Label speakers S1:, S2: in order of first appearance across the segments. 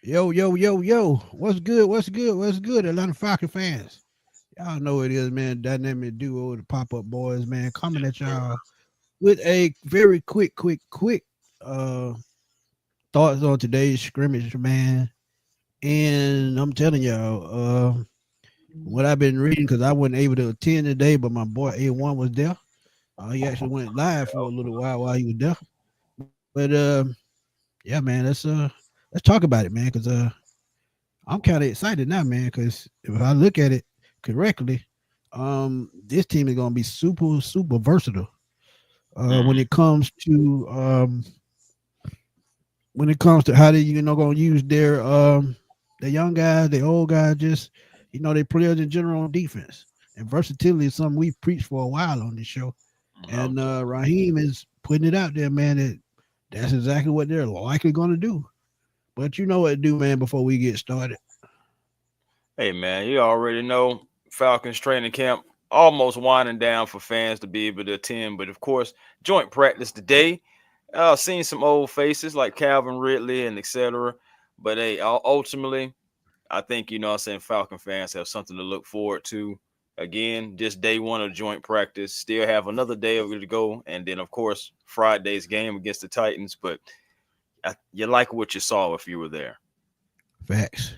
S1: Yo, yo, yo, yo. What's good? What's good? What's good, Atlanta Falcon fans? Y'all know it is, man. Dynamic duo, the pop up boys, man. Coming at y'all with a very quick uh thoughts on today's scrimmage, man. And I'm telling y'all, what I've been reading, because I wasn't able to attend today, but my boy A1 was there. He actually went live for a little while he was there. But yeah, man, let's talk about it, man, because I'm kind of excited now, man, because if I look at it correctly, this team is gonna be super versatile. When
S2: Mm.
S1: it comes to how they gonna use their the young guys, the old guys, just they players in general on defense. And versatility is something we've preached for a while on this show.
S2: Oh,
S1: And Raheem is putting it out there, man. That's exactly what they're likely gonna do. But you know what to do, man, before we get started.
S2: hey man, you already know Falcons training camp almost winding down for fans to be able to attend. But of course, joint practice today. Seen some old faces like Calvin Ridley and etc. But hey, ultimately, I think I'm saying Falcon fans have something to look forward to. Again, just day one of joint practice. Still have another day of it to go, and then of course Friday's game against the Titans. But you like what you saw if you were there.
S1: Facts.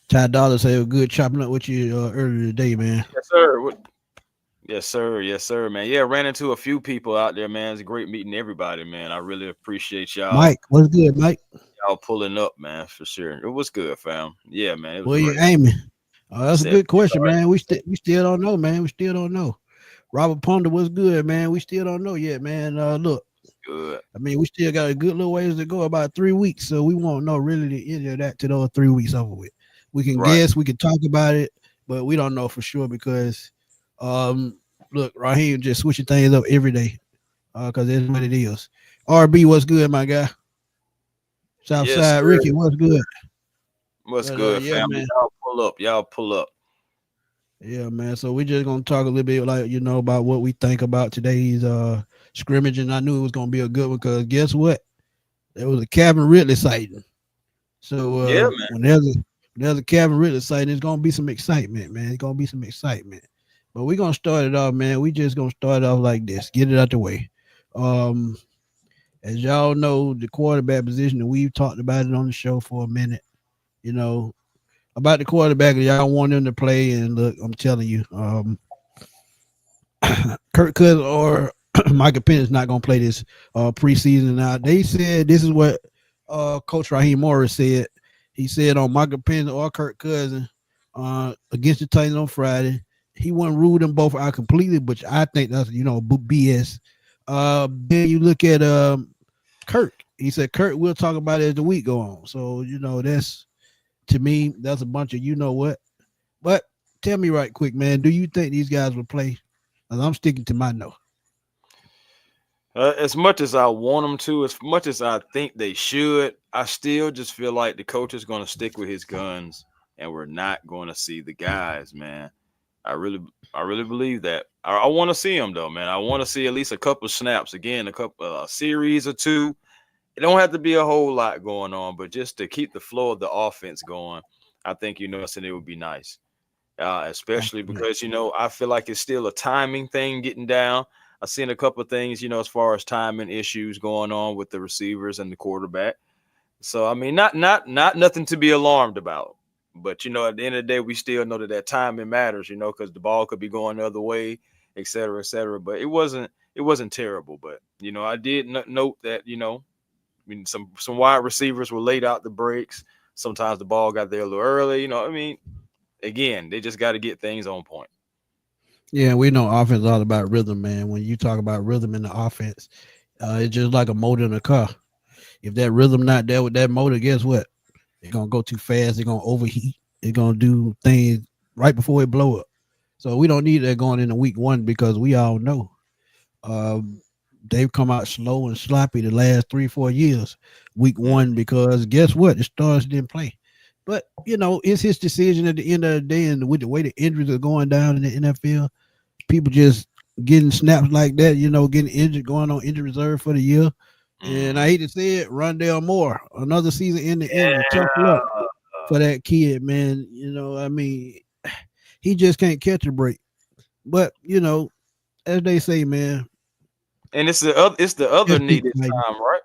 S1: Ty Dollar said it was good chopping up with you earlier today, man.
S2: Yes, sir. Yes, sir. Yes, sir, man. Yeah, ran into a few people out there, man. It's a great meeting everybody, man. I really appreciate y'all
S1: Mike, what's good, Mike?
S2: y'all pulling up, man, for sure. It was good, fam. Yeah, man. It was
S1: Where you
S2: great.
S1: aiming? That's a
S2: Seven
S1: good question,
S2: yards.
S1: man. We still don't know, man. We still don't know. Robert Ponder was good, man. We still don't know yet, man. Look,
S2: Good.
S1: I mean, we still got a good little ways to go, about 3 weeks, so we won't know really the end of that to those 3 weeks over with. We can
S2: Right.
S1: guess, we can talk about it, but we don't know for sure because, um, look, Raheem just switching things up every day, because that's what it is. RB, what's good, my guy?
S2: Yes,
S1: Southside
S2: sir.
S1: Ricky, what's good?
S2: What's
S1: But
S2: good,
S1: yeah,
S2: family?
S1: man.
S2: Y'all pull up. Y'all pull up.
S1: Yeah, man. So we just gonna talk a little bit like about what we think about today's scrimmage, and I knew it was gonna be a good one because guess what? There was a Calvin Ridley sighting. So
S2: Yeah, man.
S1: when there's a Calvin Ridley sighting, there's gonna be some excitement, man. It's gonna be some excitement. But we're gonna start it off, man. We just gonna start off like this. Get it out the way. Um, as y'all know, the quarterback position, and we've talked about it on the show for a minute. You know, about the quarterback, y'all want him to play, and look, I'm telling you, Kirk Cousins or Michael Penix not gonna play this preseason. Now they said this is what Coach Raheem Morris said. He said on Michael Penix or Kirk Cousins against the Titans on Friday, he wouldn't rule them both out completely, but I think that's BS. Then you look at Kirk. He said Kirk. We'll talk about it as the week go on. So that's to me that's a bunch of what. But tell me right quick, man. Do you think these guys will play? I'm sticking to my no.
S2: As much as I want them to, as much as I think they should, I still just feel like the coach is going to stick with his guns, and we're not going to see the guys, man. I really, I really believe that. I want to see them though, man. I want to see at least a couple snaps again, a couple series or two. It don't have to be a whole lot going on, but just to keep the flow of the offense going, I think so it would be nice. Especially because I feel like it's still a timing thing getting down. I've seen a couple of things, as far as timing issues going on with the receivers and the quarterback. So I mean, not nothing to be alarmed about. But at the end of the day, we still know that timing matters. Because the ball could be going the other way, et cetera, et cetera. But it wasn't terrible. But I did note that I mean, some wide receivers were laid out the breaks. Sometimes the ball got there a little early. I mean, again, they just got to get things on point.
S1: Yeah, we know offense is all about rhythm, man. When you talk about rhythm in the offense, it's just like a motor in a car. If that rhythm not there with that motor, guess what? It's gonna go too fast. It's gonna overheat. It's gonna do things right before it blow up. So we don't need that going into week one because we all know um, they've come out slow and sloppy the last 3-4 years. Week
S2: Mm.
S1: one because guess what? The stars didn't play. But it's his decision at the end of the day, and with the way the injuries are going down in the NFL, people just getting snaps like that, getting injured, going on injury reserve for the year. And I hate to say it, Rondale Moore, another season in the injury. Tough luck for that kid, man. You know, I mean, he just can't catch a break. But you know, as they say, man,
S2: And it's the other
S1: just
S2: knee
S1: keep
S2: this
S1: fighting.
S2: time, right?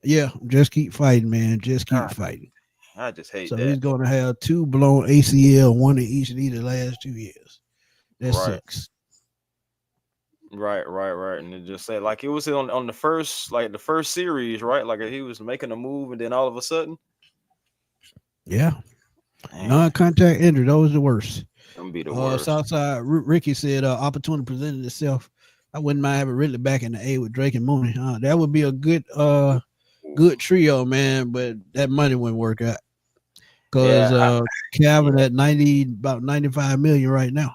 S1: Yeah, just keep fighting, man. Just keep
S2: God,
S1: fighting.
S2: I just hate
S1: So he's
S2: that.
S1: going to have 2 blown ACL, one in each knee the last 2 years. That
S2: Right.
S1: sucks.
S2: Right. And it just said like it was on the first series, right? Like he was making a move and then all of a sudden,
S1: Yeah,
S2: man,
S1: non-contact injury. Those are the worst.
S2: gonna be the worst.
S1: Southside Ricky said opportunity presented itself. I wouldn't mind having Ridley back in the A with Drake and Mooney. That would be a good trio, man. But that money wouldn't work out because
S2: Yeah,
S1: Calvin at about 95 million right now.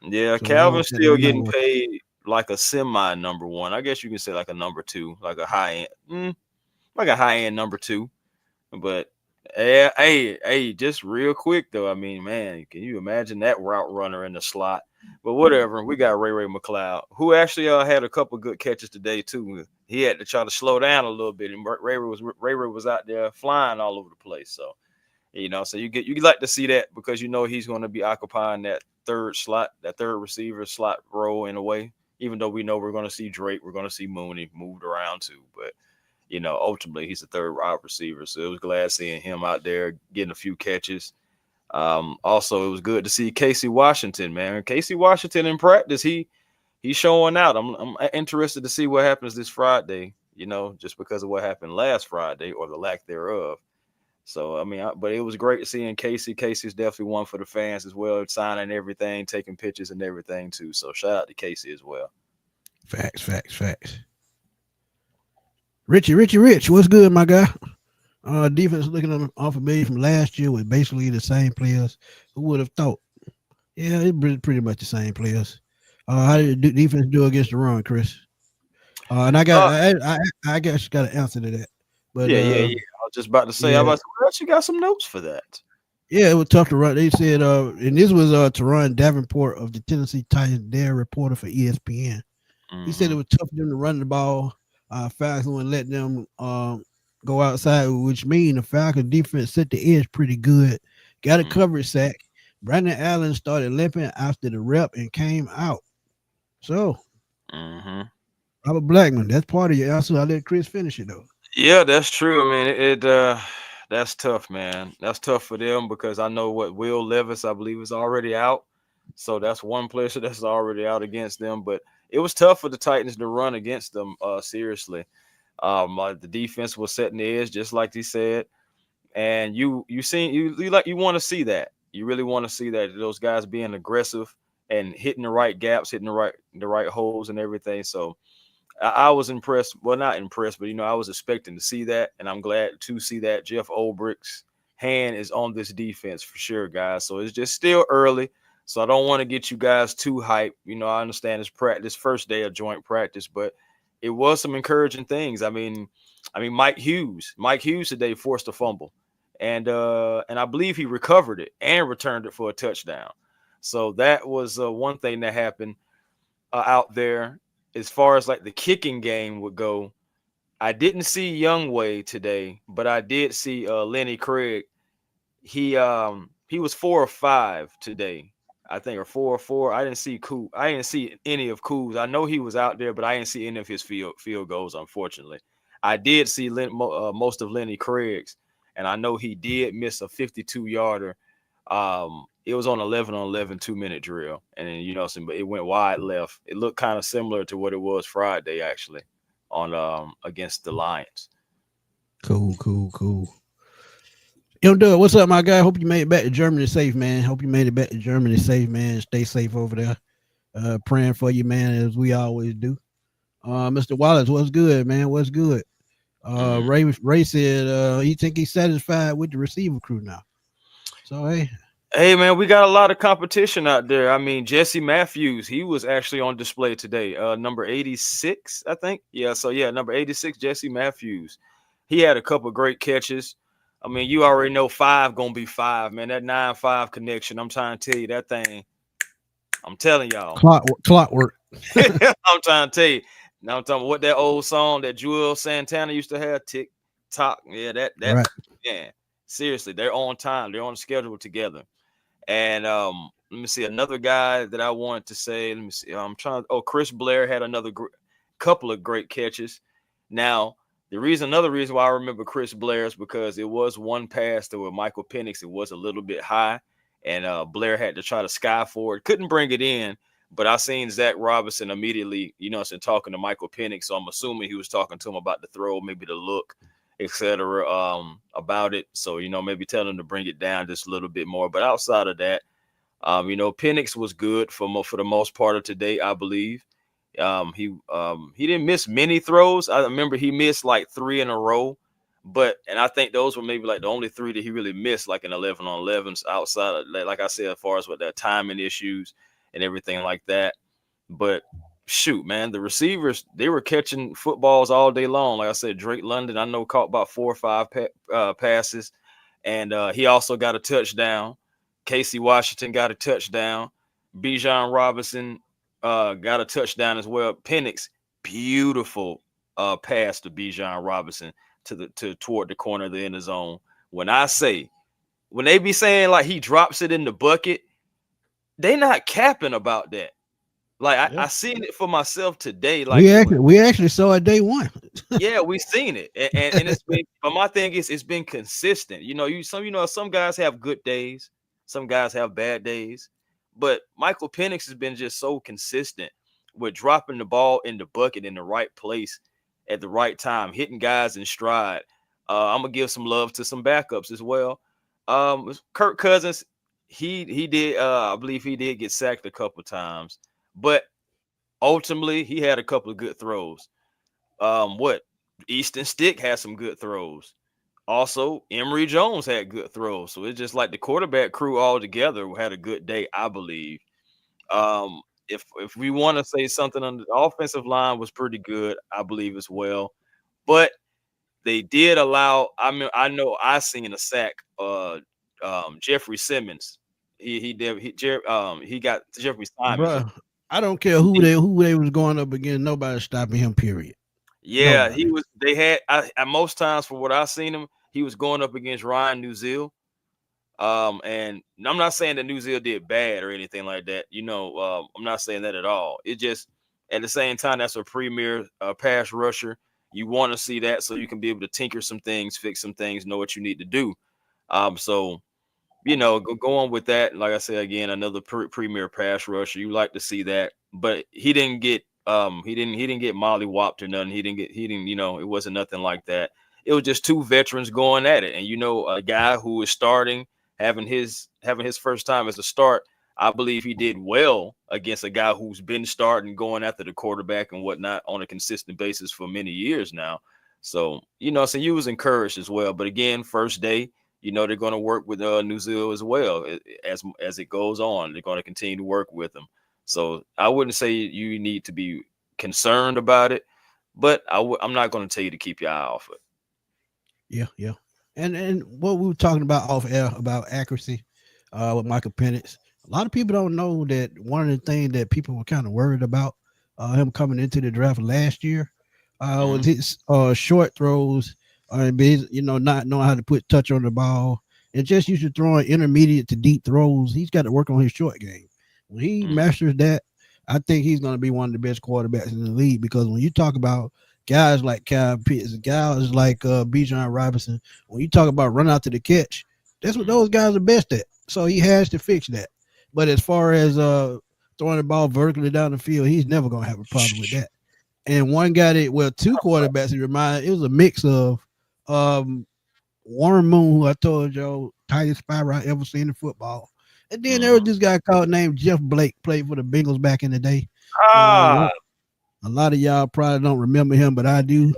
S2: yeah.
S1: So
S2: Calvin's
S1: that
S2: still
S1: would not
S2: getting
S1: work.
S2: paid like a semi number one. I guess you can say like a number two, like a high end, like a high end number two. But yeah, hey, just real quick though. I mean, man, can you imagine that route runner in the slot? But whatever, we got Ray McLeod, who actually had a couple good catches today too. He had to try to slow down a little bit, and Ray was out there flying all over the place. So so you like to see that because he's going to be occupying that third slot, that third receiver slot role in a way. Even though we know we're going to see Drake, we're going to see Mooney moved around too, but ultimately he's a third wide receiver. So it was glad seeing him out there getting a few catches. Also, it was good to see Casey Washington, man. Casey Washington in practice, he's showing out. I'm interested to see what happens this Friday, just because of what happened last Friday or the lack thereof. So, I mean, but it was great seeing Casey. Casey's definitely one for the fans as well, signing everything, taking pictures and everything too. So shout out to Casey as well.
S1: Facts. Rich, what's good, my guy? Defense looking unfamiliar from last year with basically the same players. Who would have thought? Yeah, it's pretty much the same players. How did the defense do against the run, Chris? And I guess got an answer to that. But
S2: yeah. I was just about to say,
S1: yeah.
S2: well, you got some notes for that.
S1: Yeah, it was tough to run. They said, and this was Teron Davenport of the Tennessee Titans, their reporter for ESPN. He said it was tough for them to run the ball fast and let them go outside, which means the Falcons defense set the edge pretty good. Got a coverage sack. Brandon Allen started limping after the rep and came out. So, Robert Blackman, that's part of your answer. I'll let Chris finish it though.
S2: Yeah, that's true. I mean, that's tough, man. That's tough for them because I know what Will Levis, I believe, is already out. So that's one player that's already out against them. But it was tough for the Titans to run against them. Seriously, the defense was setting the edge, just like he said. And you want to see that. You really want to see that those guys being aggressive and hitting the right gaps, hitting the right holes and everything. So I was impressed. Well, not impressed, but I was expecting to see that, and I'm glad to see that. Jeff Ulbricht's hand is on this defense for sure, guys. So it's just still early, so I don't want to get you guys too hyped. I understand it's practice, first day of joint practice, but it was some encouraging things. I mean, Mike Hughes today forced a fumble, and I believe he recovered it and returned it for a touchdown. So that was one thing that happened out there. As far as like the kicking game would go, I didn't see Youngway today, but I did see Lenny Craig. He was 4 or 5 today, I think, or 4 or 4. I didn't see any of Koo's. I know he was out there, but I didn't see any of his field goals, unfortunately. I did see most of Lenny Craig's, and I know he did miss a 52-yarder. It was on 11-on-11 2-minute drill, and then but it went wide left. It looked kind of similar to what it was Friday actually on against the Lions.
S1: Cool. Yo, Doug, what's up, my guy? Hope you made it back to Germany safe, man. Hope you made it back to Germany safe, man. Stay safe over there. Praying for you, man, as we always do. Mr. Wallace, what's good, man? What's good? Ray said he think he's satisfied with the receiver crew now. So
S2: hey, man, we got a lot of competition out there. I mean, Jesse Matthews, he was actually on display today. Number 86, I think. Yeah, so yeah, number 86, Jesse Matthews. He had a couple of great catches. I mean, you already know 5 gonna be 5, man. That 9-5 connection. I'm trying to tell you that thing. I'm telling y'all.
S1: Clockwork.
S2: I'm trying to tell you. Now I'm talking about what that old song that Joel Santana used to have, tick tock. Yeah, that
S1: Right.
S2: man. Seriously, they're on time. They're on schedule together. And let me see another guy that I wanted to say. Let me see. I'm trying. Oh, Chris Blair had another couple of great catches. Now, another reason why I remember Chris Blair is because it was one pass to where Michael Penix, it was a little bit high, and Blair had to try to sky for it. Couldn't bring it in, but I seen Zach Robinson immediately, talking to Michael Penix. So I'm assuming he was talking to him about the throw, maybe the look, etc. About it. So, maybe tell him to bring it down just a little bit more. But outside of that, Penix was good for the most part of today, I believe. He didn't miss many throws. I remember he missed like 3 in a row, and I think those were maybe like the only 3 that he really missed, like in 11-on-11s outside of, like I said, as far as with their timing issues and everything like that. But shoot, man, the receivers, they were catching footballs all day long. Like I said, Drake London, I know, caught about 4 or 5 passes, and he also got a touchdown. Casey Washington got a touchdown. Bijan Robinson got a touchdown as well. Penix, beautiful pass to Bijan Robinson toward the corner of the end zone. When they be saying like he drops it in the bucket, they not capping about that. Like I seen it for myself today. Like
S1: we actually saw it day one.
S2: Yeah, we seen it, and it's been. But my thing is, it's been consistent. Some guys have good days, some guys have bad days, but Michael Penix has been just so consistent with dropping the ball in the bucket in the right place at the right time, hitting guys in stride. I'm gonna give some love to some backups as well. Kirk Cousins, he did. I believe he did get sacked a couple times, but ultimately he had a couple of good throws. Easton Stick had some good throws. Also, Emory Jones had good throws. So it's just like the quarterback crew all together had a good day, I believe. If we want to say something on the offensive line was pretty good, I believe as well. But they did allow. I know I seen a sack. Jeffrey Simmons. He got Jeffrey Simons.
S1: Bro, I don't care who they was going up against. Nobody stopping him. Period.
S2: Yeah, nobody. He was. They had. Most times, for what I seen him, he was going up against Ryan Nuzil. And I'm not saying that Nuzil did bad or anything like that. I'm not saying that at all. It just, at the same time, that's a premier pass rusher. You want to see that so you can be able to tinker some things, fix some things, know what you need to do. So go on with that. Like I said again, another premier pass rusher. You like to see that, but he didn't get he didn't get mollywopped or nothing. He didn't it wasn't nothing like that. It was just 2 veterans going at it, and a guy who is starting, having his first time as a start. I believe he did well against a guy who's been starting, going after the quarterback and whatnot on a consistent basis for many years now. So so you was encouraged as well. But again, first day, they're going to work with Nuzil as well as it goes on. They're going to continue to work with him. So I wouldn't say you need to be concerned about it, but I'm not going to tell you to keep your eye off it.
S1: Yeah. And what we were talking about off air about accuracy with Michael Penix. A lot of people don't know that one of the things that people were kind of worried about him coming into the draft last year was his short throws, not knowing how to put touch on the ball, and just used to throwing intermediate to deep throws. He's got to work on his short game. When he masters that, I think he's going to be one of the best quarterbacks in the league, because when you talk about guys like Kyle Pitts, guys like Bijan Robinson, when you talk about run out to the catch, that's what those guys are best at. So he has to fix that. But as far as throwing the ball vertically down the field, he's never going to have a problem with that. And one guy two quarterbacks, it was a mix of Warren Moon, who I told y'all, tightest spiral I ever seen in football. And then there was this guy called named Jeff Blake, played for the Bengals back in the day. A lot of y'all probably don't remember him, but I do.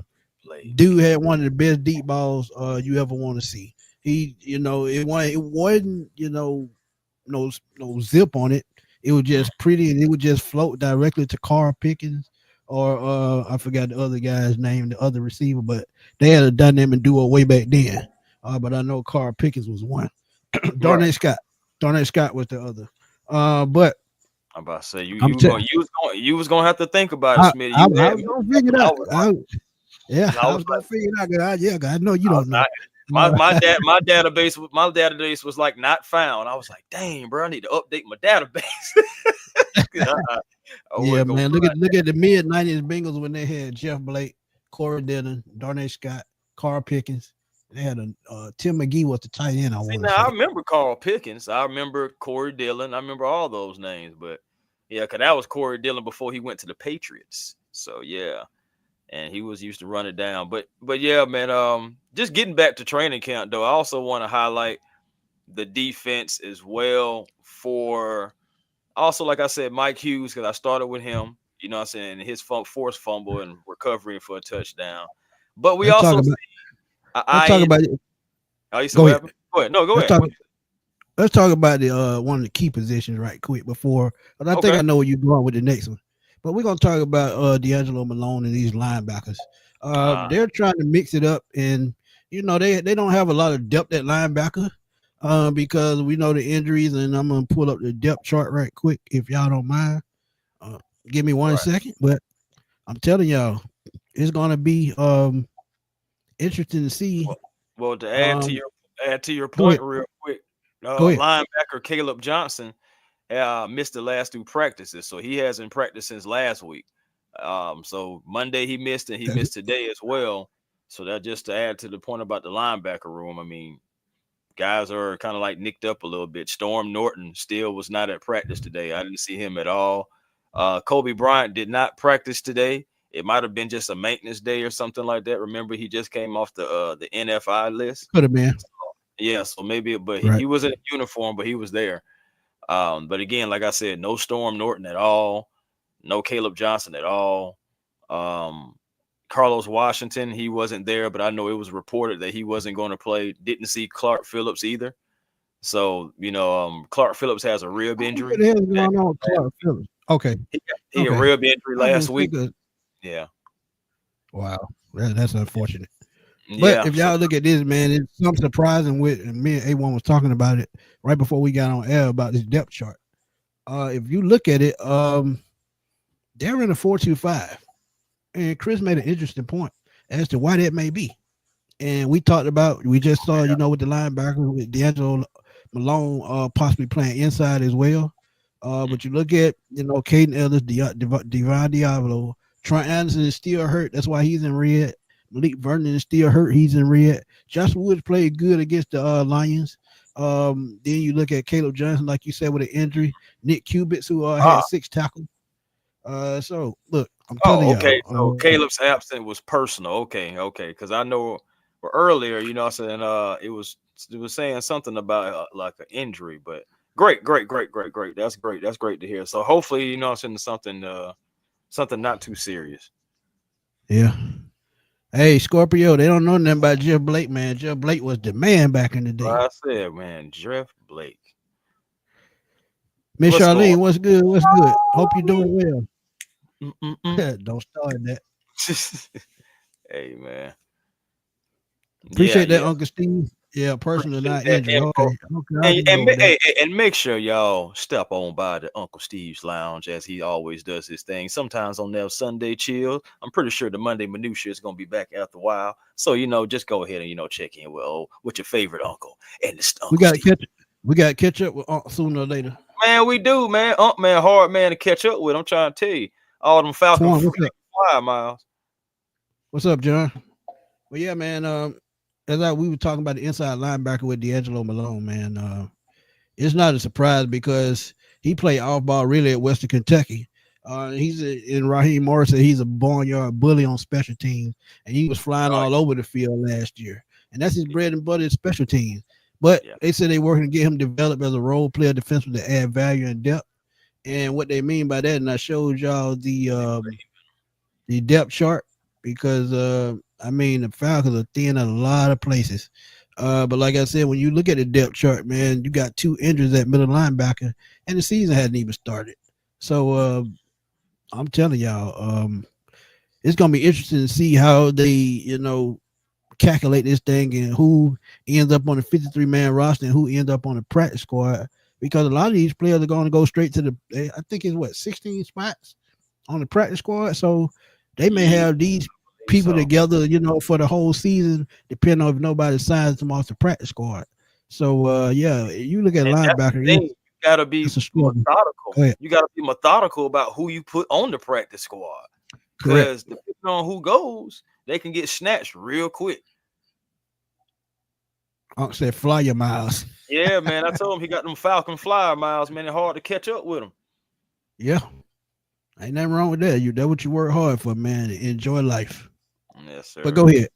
S1: Dude had one of the best deep balls you ever want to see. He, it wasn't, no zip on it. It was just pretty, and it would just float directly to Carl Pickens, or I forgot the other guy's name, the other receiver, but they had a dynamic duo way back then. But I know Carl Pickens was one. Darnay Scott was the other. But
S2: I'm about to say
S1: I'm
S2: you was gonna have to think about it, Smitty. You
S1: I
S2: had
S1: was
S2: me.
S1: gonna figure it
S2: I
S1: out.
S2: was,
S1: I
S2: I was
S1: was gonna figure it out. 'Cause I know you
S2: I was
S1: don't know.
S2: not. My database was like not found. I was like, dang, bro, I need to update my database. I
S1: Yeah,
S2: wasn't gonna
S1: man.
S2: find
S1: Look at the mid-90s Bengals when they had Jeff Blake, Corey Dillon, Darnay Scott, Carl Pickens. They had Tim McGee was the tight end, I
S2: See,
S1: want to
S2: now I
S1: say.
S2: remember Carl Pickens. I remember Corey Dillon. I remember all those names, but yeah, because that was Corey Dillon before he went to the Patriots. So yeah, and he was used to run it down. But yeah, man. Just getting back to training camp though, I also want to highlight the defense as well for also, like I said, Mike Hughes, because I started with him. You know what I'm saying? His forced fumble and recovering for a touchdown. But we
S1: Let's talk
S2: also see
S1: about let's talk about it.
S2: Oh, you said
S1: Go
S2: what
S1: ahead.
S2: happened? Go ahead. No, go
S1: Let's
S2: ahead.
S1: talk let's talk about the one of the key positions right quick before, but I think
S2: Okay.
S1: I know where you're going with the next one. But we're gonna talk about D'Angelo Malone and these linebackers. They're trying to mix it up, and they don't have a lot of depth at linebacker, because we know the injuries, and I'm gonna pull up the depth chart right quick if y'all don't mind. Give me 1 second, but I'm telling y'all, it's gonna be interesting to see.
S2: Well, to
S1: Um,
S2: add to your
S1: Go
S2: point
S1: ahead.
S2: real quick,
S1: Go ahead.
S2: linebacker Caleb Johnson missed the last 2 practices, so he hasn't practiced since last week. So Monday he missed, and he missed today as well. So that just to add to the point about the linebacker room. I mean, guys are kind of like nicked up a little bit. Storm Norton still was not at practice today. I didn't see him at all. Kobe Bryant did not practice today. It might have been just a maintenance day or something like that. Remember, he just came off the NFI list.
S1: Could have been.
S2: Yeah, so maybe, but
S1: Right.
S2: he was in uniform, but he was there. But again, like I said, no Storm Norton at all, no Caleb Johnson at all. Carlos Washington, he wasn't there, but I know it was reported that he wasn't going to play. Didn't see Clark Phillips either. So, Clark Phillips has a rib injury.
S1: What the hell is going on with Clark Phillips? Okay.
S2: He had a rib injury last week. Yeah.
S1: Wow. That's unfortunate. But
S2: Yeah.
S1: if y'all look at this, man, it's something surprising with, and me and A1 was talking about it right before we got on air about this depth chart. If you look at it, they're in a 4-2-5. And Chris made an interesting point as to why that may be. And we just saw, with the linebacker with D'Angelo Malone possibly playing inside as well. But you look at, Caden Ellis, Devon Diablo, Troy Anderson is still hurt. That's why he's in red. Malik Vernon is still hurt. He's in red. Josh Woods played good against the Lions. Then you look at Caleb Johnson, like you said, with an injury. Nick Cubits, who had 6 tackles. So look, I'm telling you.
S2: Okay. So Caleb's absence was personal. Okay. Because I know earlier, I said it was saying something about like an injury, but great. That's great. That's great to hear. So hopefully, I'm saying something not too serious.
S1: Yeah. Hey, Scorpio, they don't know nothing about Jeff Blake, man. Jeff Blake was the man back in the day.
S2: I said, man, Jeff Blake.
S1: Miss Charlene, what's good? What's good? Hope you're doing well. Don't start that.
S2: Hey, man.
S1: Appreciate that, Uncle Steve. Yeah, personally not injured. Okay.
S2: And make sure y'all step on by the Uncle Steve's Lounge as he always does his thing. Sometimes on their Sunday chill. I'm pretty sure the Monday minutia is gonna be back after a while. So just go ahead and check in with your favorite uncle and the Uncle
S1: we got to catch up with Uncle sooner or later.
S2: Man, we do, man. Man, hard man to catch up with. I'm trying to tell you, all them Falcons fly miles.
S1: What's up, John? Well, yeah, man. We were talking about the inside linebacker with D'Angelo Malone, man. It's not a surprise because he played off ball really at Western Kentucky. In Raheem Morris said he's a barnyard bully on special teams, and he was flying all over the field last year. And that's his bread and butter, special teams. But they said they're working to get him developed as a role player defensive to add value and depth. And what they mean by that, and I showed y'all the depth chart because the Falcons are thin in a lot of places. But like I said, when you look at the depth chart, man, you got 2 injuries at middle linebacker, and the season hadn't even started. So I'm telling y'all, it's gonna be interesting to see how they, calculate this thing and who ends up on the 53-man roster and who ends up on the practice squad. because a lot of these players are going to go straight to I think it's what 16 spots on the practice squad. So they may
S2: Yeah,
S1: have these people
S2: so.
S1: together, for the whole season, depending on if nobody signs them off the practice squad. So yeah, you look at
S2: And that's the
S1: linebacker,
S2: thing. You gotta be
S1: it's a struggle.
S2: methodical.
S1: Go ahead.
S2: You gotta be methodical about who you put on the practice squad.
S1: Correct.
S2: Because depending on who goes, they can get snatched real quick.
S1: Unc said fly your miles.
S2: Yeah, man. I told him he got them Falcon flyer miles, man. It's hard to catch up with him.
S1: Yeah. Ain't nothing wrong with that. That's what you work hard for, man. Enjoy life.
S2: Yes, sir.
S1: But go ahead.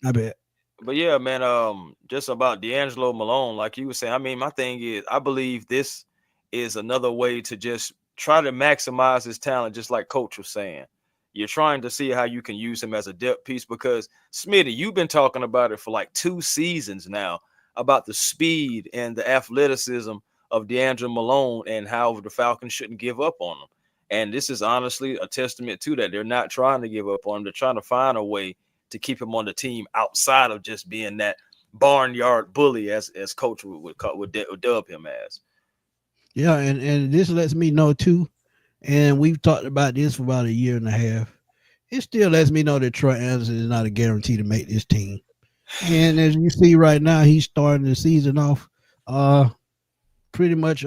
S1: I bet.
S2: But yeah, man, just about D'Angelo Malone, like you were saying, I mean, my thing is I believe this is another way to just try to maximize his talent, just like Coach was saying. You're trying to see how you can use him as a depth piece because Smitty, you've been talking about it for like 2 seasons now about the speed and the athleticism of D'Angelo Malone and how the Falcons shouldn't give up on him. And this is honestly a testament to that. They're not trying to give up on him. They're trying to find a way to keep him on the team outside of just being that barnyard bully as Coach would dub him as.
S1: Yeah, and this lets me know too, and we've talked about this for about a year and a half. It still lets me know that Troy Anderson is not a guarantee to make this team. And as you see right now, he's starting the season off pretty much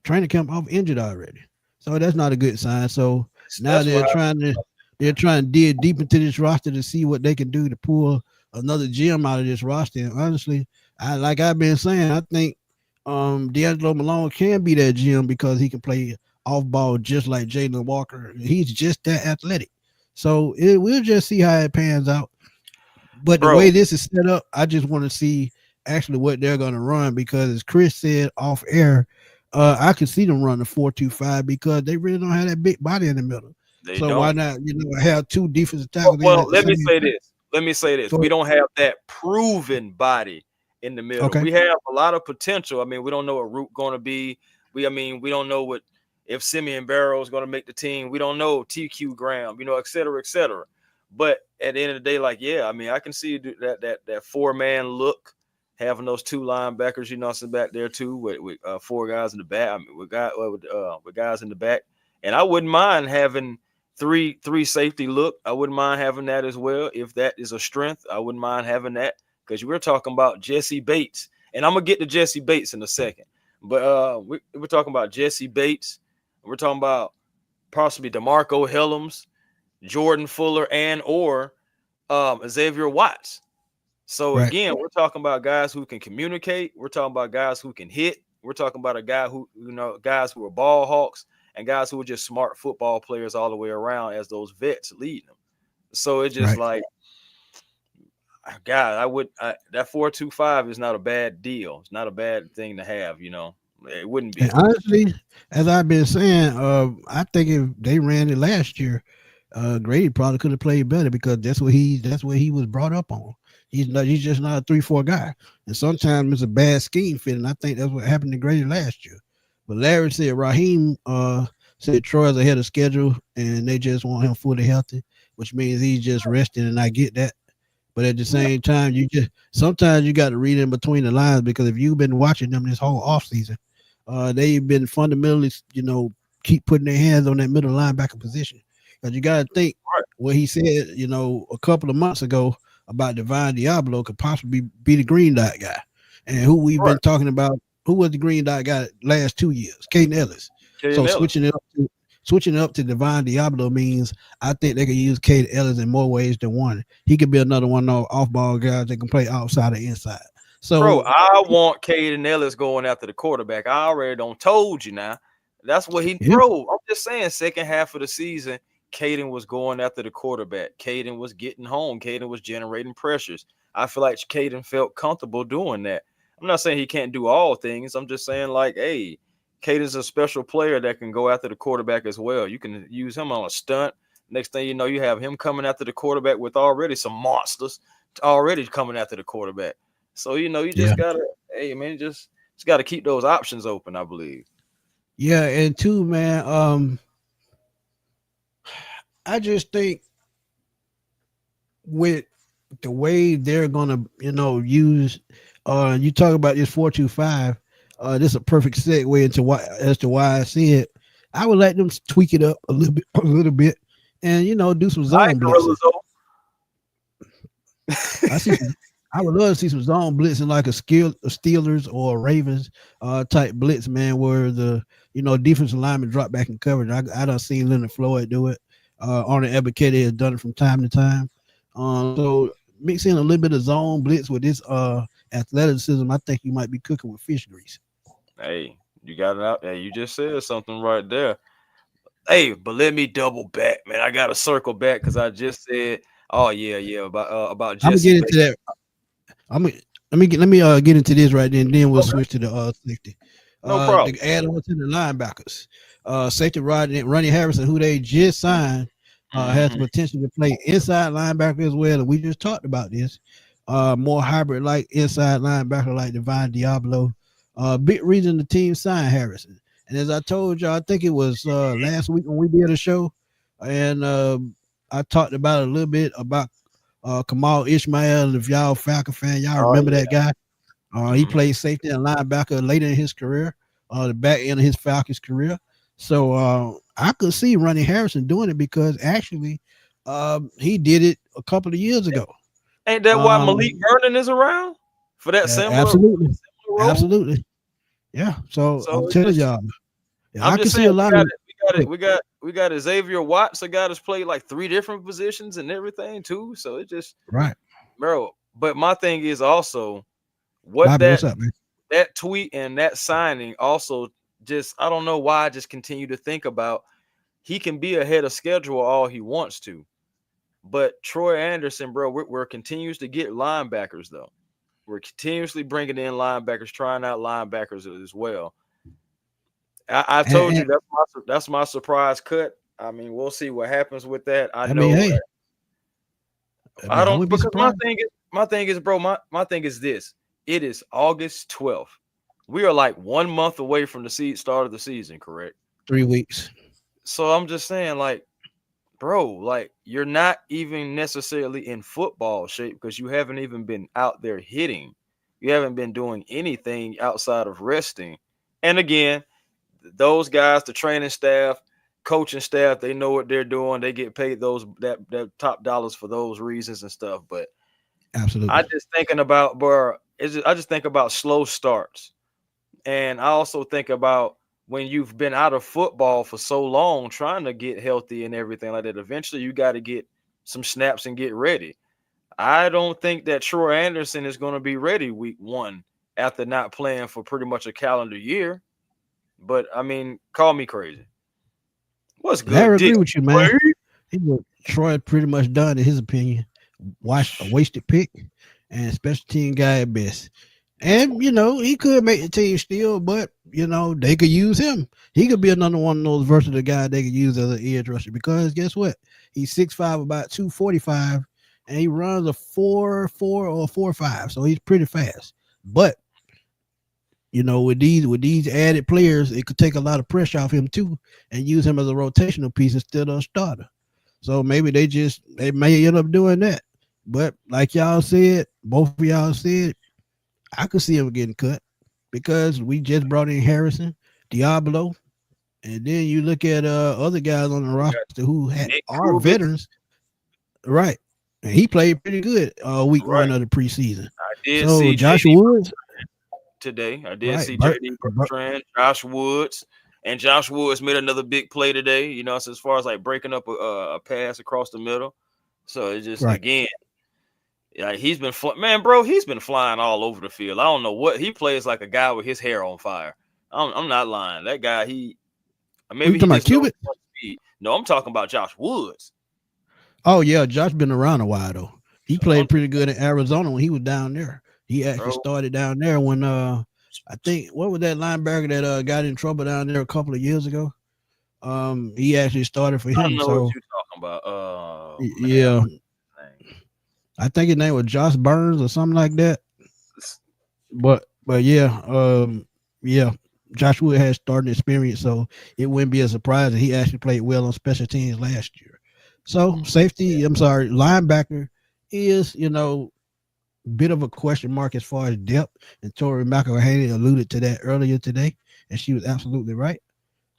S1: training camp off injured already. So that's not a good sign. So now they're trying to dig deep into this roster to see what they can do to pull another gem out of this roster. And honestly, like I've been saying, I think D'Angelo Malone can be that gem because he can play off ball just like Jalen Walker. He's just that athletic. So we'll just see how it pans out. But the way this is set up, I just want to see actually what they're going to run because as Chris said off air, I could see them run the 4-2-5 because they really don't have that big body in the middle. Why not, have 2 defensive tackles?
S2: Well, let me say this. We don't have that proven body in the middle. Okay. We have a lot of potential. I mean, we don't know what Root going to be. We don't know if Simeon Barrow is going to make the team. We don't know TQ Graham, et cetera, et cetera. But at the end of the day, I can see that 4-man look, having those 2 linebackers, sitting back there too, with 4 guys in the back. I mean, with guys in the back, and I wouldn't mind having 3 safety look. I wouldn't mind having that as well. If that is a strength, I wouldn't mind having that because we're talking about Jesse Bates, and I'm gonna get to Jesse Bates in a second. But we're talking about Jesse Bates. We're talking about possibly DeMarco Hellams, Jordan Fuller, and or Xavier Watts. So again, we're talking about guys who can communicate. We're talking about guys who can hit. We're talking about a guy who, guys who are ball hawks and guys who are just smart football players all the way around as those vets leading them. So it's just like, God, that 4-2-5 is not a bad deal. It's not a bad thing to have, It wouldn't be.
S1: And honestly, as I've been saying, I think if they ran it last year, Grady probably could have played better because that's what he was brought up on. He's just not a 3-4 guy. And sometimes it's a bad scheme fit. And I think that's what happened to Grady last year. But Larry said Raheem said Troy's ahead of schedule and they just want him fully healthy, which means he's just resting. And I get that. But at the same time, sometimes you got to read in between the lines because if you've been watching them this whole offseason, they've been fundamentally, keep putting their hands on that middle linebacker position. Because you got to think what he said, a couple of months ago about Divine Diablo could possibly be the green dot guy. And who we've been talking about, who was the green dot guy last 2 years? Caden Ellis. Switching it up to Divine Diablo means I think they can use Caden Ellis in more ways than one. He could be another one of off-ball guys that can play outside or inside. So,
S2: I want Caden Ellis going after the quarterback. I already told you now. That's what he drove. I'm just saying, second half of the season, Caden was going after the quarterback. Caden was getting home. Caden was generating pressures. I feel like Caden felt comfortable doing that. I'm not saying he can't do all things. I'm just saying, hey, Caden's a special player that can go after the quarterback as well. You can use him on a stunt. Next thing you know, you have him coming after the quarterback with already some monsters already coming after the quarterback. So, you just got to, just got to keep those options open, I believe.
S1: Yeah, and two, man, I just think with the way they're gonna, use you talk about this 4-2-5, this is a perfect segue into why as to why I said I would let them tweak it up a little bit, and do some zone blitzing. I see. I would love to see some zone blitzing like a Steelers or Ravens type blitz, man, where the defensive lineman drop back in coverage. I don't see Leonard Floyd do it. Arnold Ebiketie has done it from time to time. So mixing a little bit of zone blitz with this athleticism, I think you might be cooking with fish grease.
S2: Hey, you got it out there. You just said something right there. Hey, but let me double back, man. I got to circle back because I just said, about Jesse.
S1: I'm gonna get into that. Let me get into this right then. Then we'll switch to the safety.
S2: No problem.
S1: To add on to the linebackers, safety Ronnie Harrison, who they just signed, has the potential to play inside linebacker as well. And we just talked about this. More hybrid like inside linebacker like Divine Diablo. Big reason the team signed Harrison. And as I told y'all, I think it was last week when we did a show, and I talked about a little bit about Kamal Ishmael. If y'all Falcon fan, y'all remember that guy. He played safety and linebacker later in his career, the back end of his Falcons career. So I could see Ronnie Harrison doing it because actually he did it a couple of years ago.
S2: Ain't that why Malik Vernon is around for that similar?
S1: Absolutely. Yeah. So I'm telling y'all. Yeah, I can see a lot of
S2: we got Xavier Watts, a guy that's played like 3 different positions and everything too. So it just
S1: right,
S2: bro. But my thing is also what
S1: Bobby,
S2: that tweet and that signing also just I don't know why I just continue to think about he can be ahead of schedule all he wants to, but Troy Anderson, bro, we're continues to get linebackers though. We're continuously bringing in linebackers, trying out linebackers as well. I told you that's my surprise cut. I mean, we'll see what happens with that. I don't because my thing is, bro, my thing is this. It is August 12th. We are like 1 month away from the start of the season, correct?
S1: 3 weeks.
S2: So I'm just saying, like, bro, like you're not even necessarily in football shape because you haven't even been out there hitting. You haven't been doing anything outside of resting. And again, those guys, the training staff, coaching staff, they know what they're doing. They get paid that top dollars for those reasons and stuff. But
S1: absolutely,
S2: I just thinking about, bro. I just think about slow starts, and I also think about when you've been out of football for so long, trying to get healthy and everything like that. Eventually, you got to get some snaps and get ready. I don't think that Troy Anderson is going to be ready week 1 after not playing for pretty much a calendar year. But I mean, call me crazy. What's good?
S1: I agree with you, man. Troy pretty much done, in his opinion. A wasted pick and special team guy at best. And he could make the team still, but they could use him. He could be another one of those versatile guys they could use as an edge rusher because guess what? He's 6'5", about 245, and he runs a 4.4 or 4.5, so he's pretty fast. But with these added players, it could take a lot of pressure off him too, and use him as a rotational piece instead of a starter. So maybe they may end up doing that. But like y'all said, both of y'all said, I could see him getting cut because we just brought in Harrison, Diablo, and then you look at other guys on the roster who are veterans, right? And he played pretty good week 1 of the preseason.
S2: I did see
S1: Joshua Woods
S2: today. I did see J.D. Bertrand, Josh Woods, and Josh Woods made another big play today. So as far as like breaking up a pass across the middle, so it's just again, he's been he's been flying all over the field. I don't know what he plays like a guy with his hair on fire. I'm not lying. That guy, maybe he's about Cuban. No, I'm talking about Josh Woods.
S1: Oh yeah, Josh been around a while though. He played pretty good in Arizona when he was down there. He actually started down there when I think what was that linebacker that got in trouble down there a couple of years ago? He actually started for him.
S2: I don't know what you're talking about.
S1: Yeah. I think his name was Josh Burns or something like that. But yeah, Joshua has starting experience, so it wouldn't be a surprise that he actually played well on special teams last year. So linebacker is, bit of a question mark as far as depth, and Tori McElhaney alluded to that earlier today, and she was absolutely right.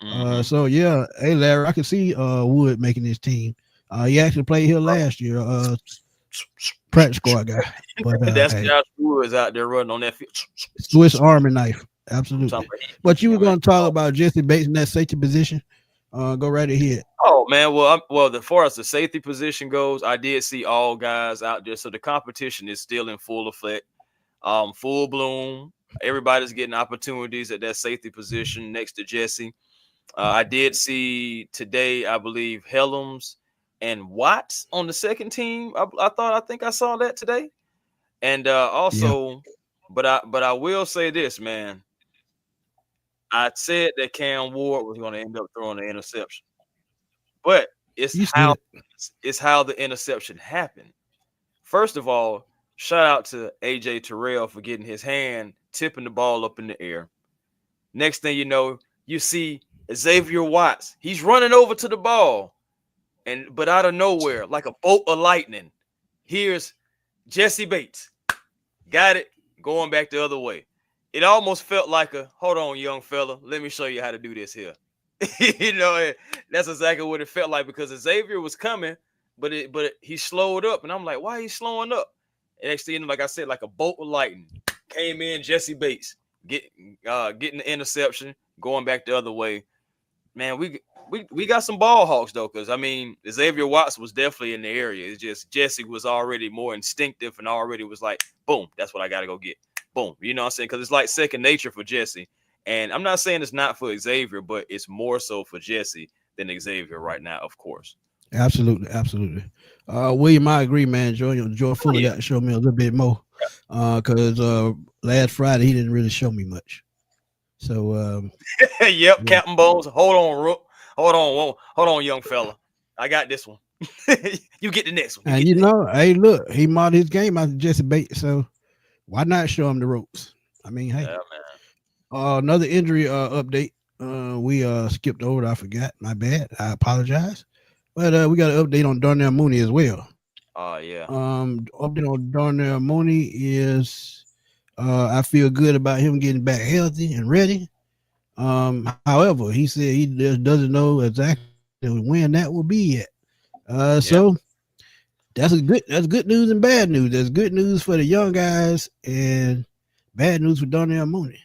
S2: Mm-hmm.
S1: So yeah, hey Larry, I can see Wood making this team. He actually played here last year, practice squad guy. But
S2: That's
S1: hey,
S2: Josh Woods out there running on that field.
S1: Swiss Army knife,
S2: I'm talking
S1: absolutely.
S2: about
S1: But you were
S2: him at
S1: going to talk about Jesse Bates in that safety position. Go right ahead.
S2: Oh man, well, as far as the safety position goes, I did see all guys out there, so the competition is still in full effect, full bloom. Everybody's getting opportunities at that safety position next to Jesse. I did see today, I believe, Helms and Watts on the second team. I think I saw that today, and
S1: Yeah,
S2: also, but I will say this, man. I said that Cam Ward was going to end up throwing the interception. But it's
S1: you
S2: how
S1: said
S2: it's how the interception happened. First of all, shout out to AJ Terrell for getting his hand tipping the ball up in the air. Next thing you know, you see Xavier Watts. He's running over to the ball, but out of nowhere, like a bolt of lightning, here's Jesse Bates. Got it. Going back the other way. It almost felt like hold on, young fella. Let me show you how to do this here. That's exactly what it felt like because Xavier was coming, but he slowed up, and I'm like, why are you slowing up? And next thing you know, like I said, like a bolt of lightning, came in Jesse Bates, getting the interception, going back the other way. Man, we got some ball hawks though, because I mean Xavier Watts was definitely in the area. It's just Jesse was already more instinctive and already was like, boom, that's what I gotta go get. Boom. You know what I'm saying? Because it's like second nature for Jesse. And I'm not saying it's not for Xavier, but it's more so for Jesse than Xavier right now, of course.
S1: absolutely, absolutely. William, I agree, man. Joy
S2: Oh,
S1: Fuller
S2: yeah.
S1: got to show me a little bit more. Because last Friday he didn't really show me much. So
S2: Yep,
S1: yeah.
S2: Captain Bones. Hold on, Rook. Hold on, young fella. I got this one. You get the next one. You
S1: And
S2: get the next
S1: hey, look, he modeled his game after Jesse Bates. So why not show him the ropes? I mean,
S2: one.
S1: hey,
S2: Yeah, man.
S1: another injury update. We skipped over. I forgot. My bad. I apologize. But we got an update on Darnell Mooney as well.
S2: Oh, yeah.
S1: Update on Darnell Mooney is I feel good about him getting back healthy and ready. However, he said he just doesn't know exactly when that will be yet. So
S2: Yeah.
S1: that's good news and bad news. There's good news for the young guys and bad news for Darnell Mooney.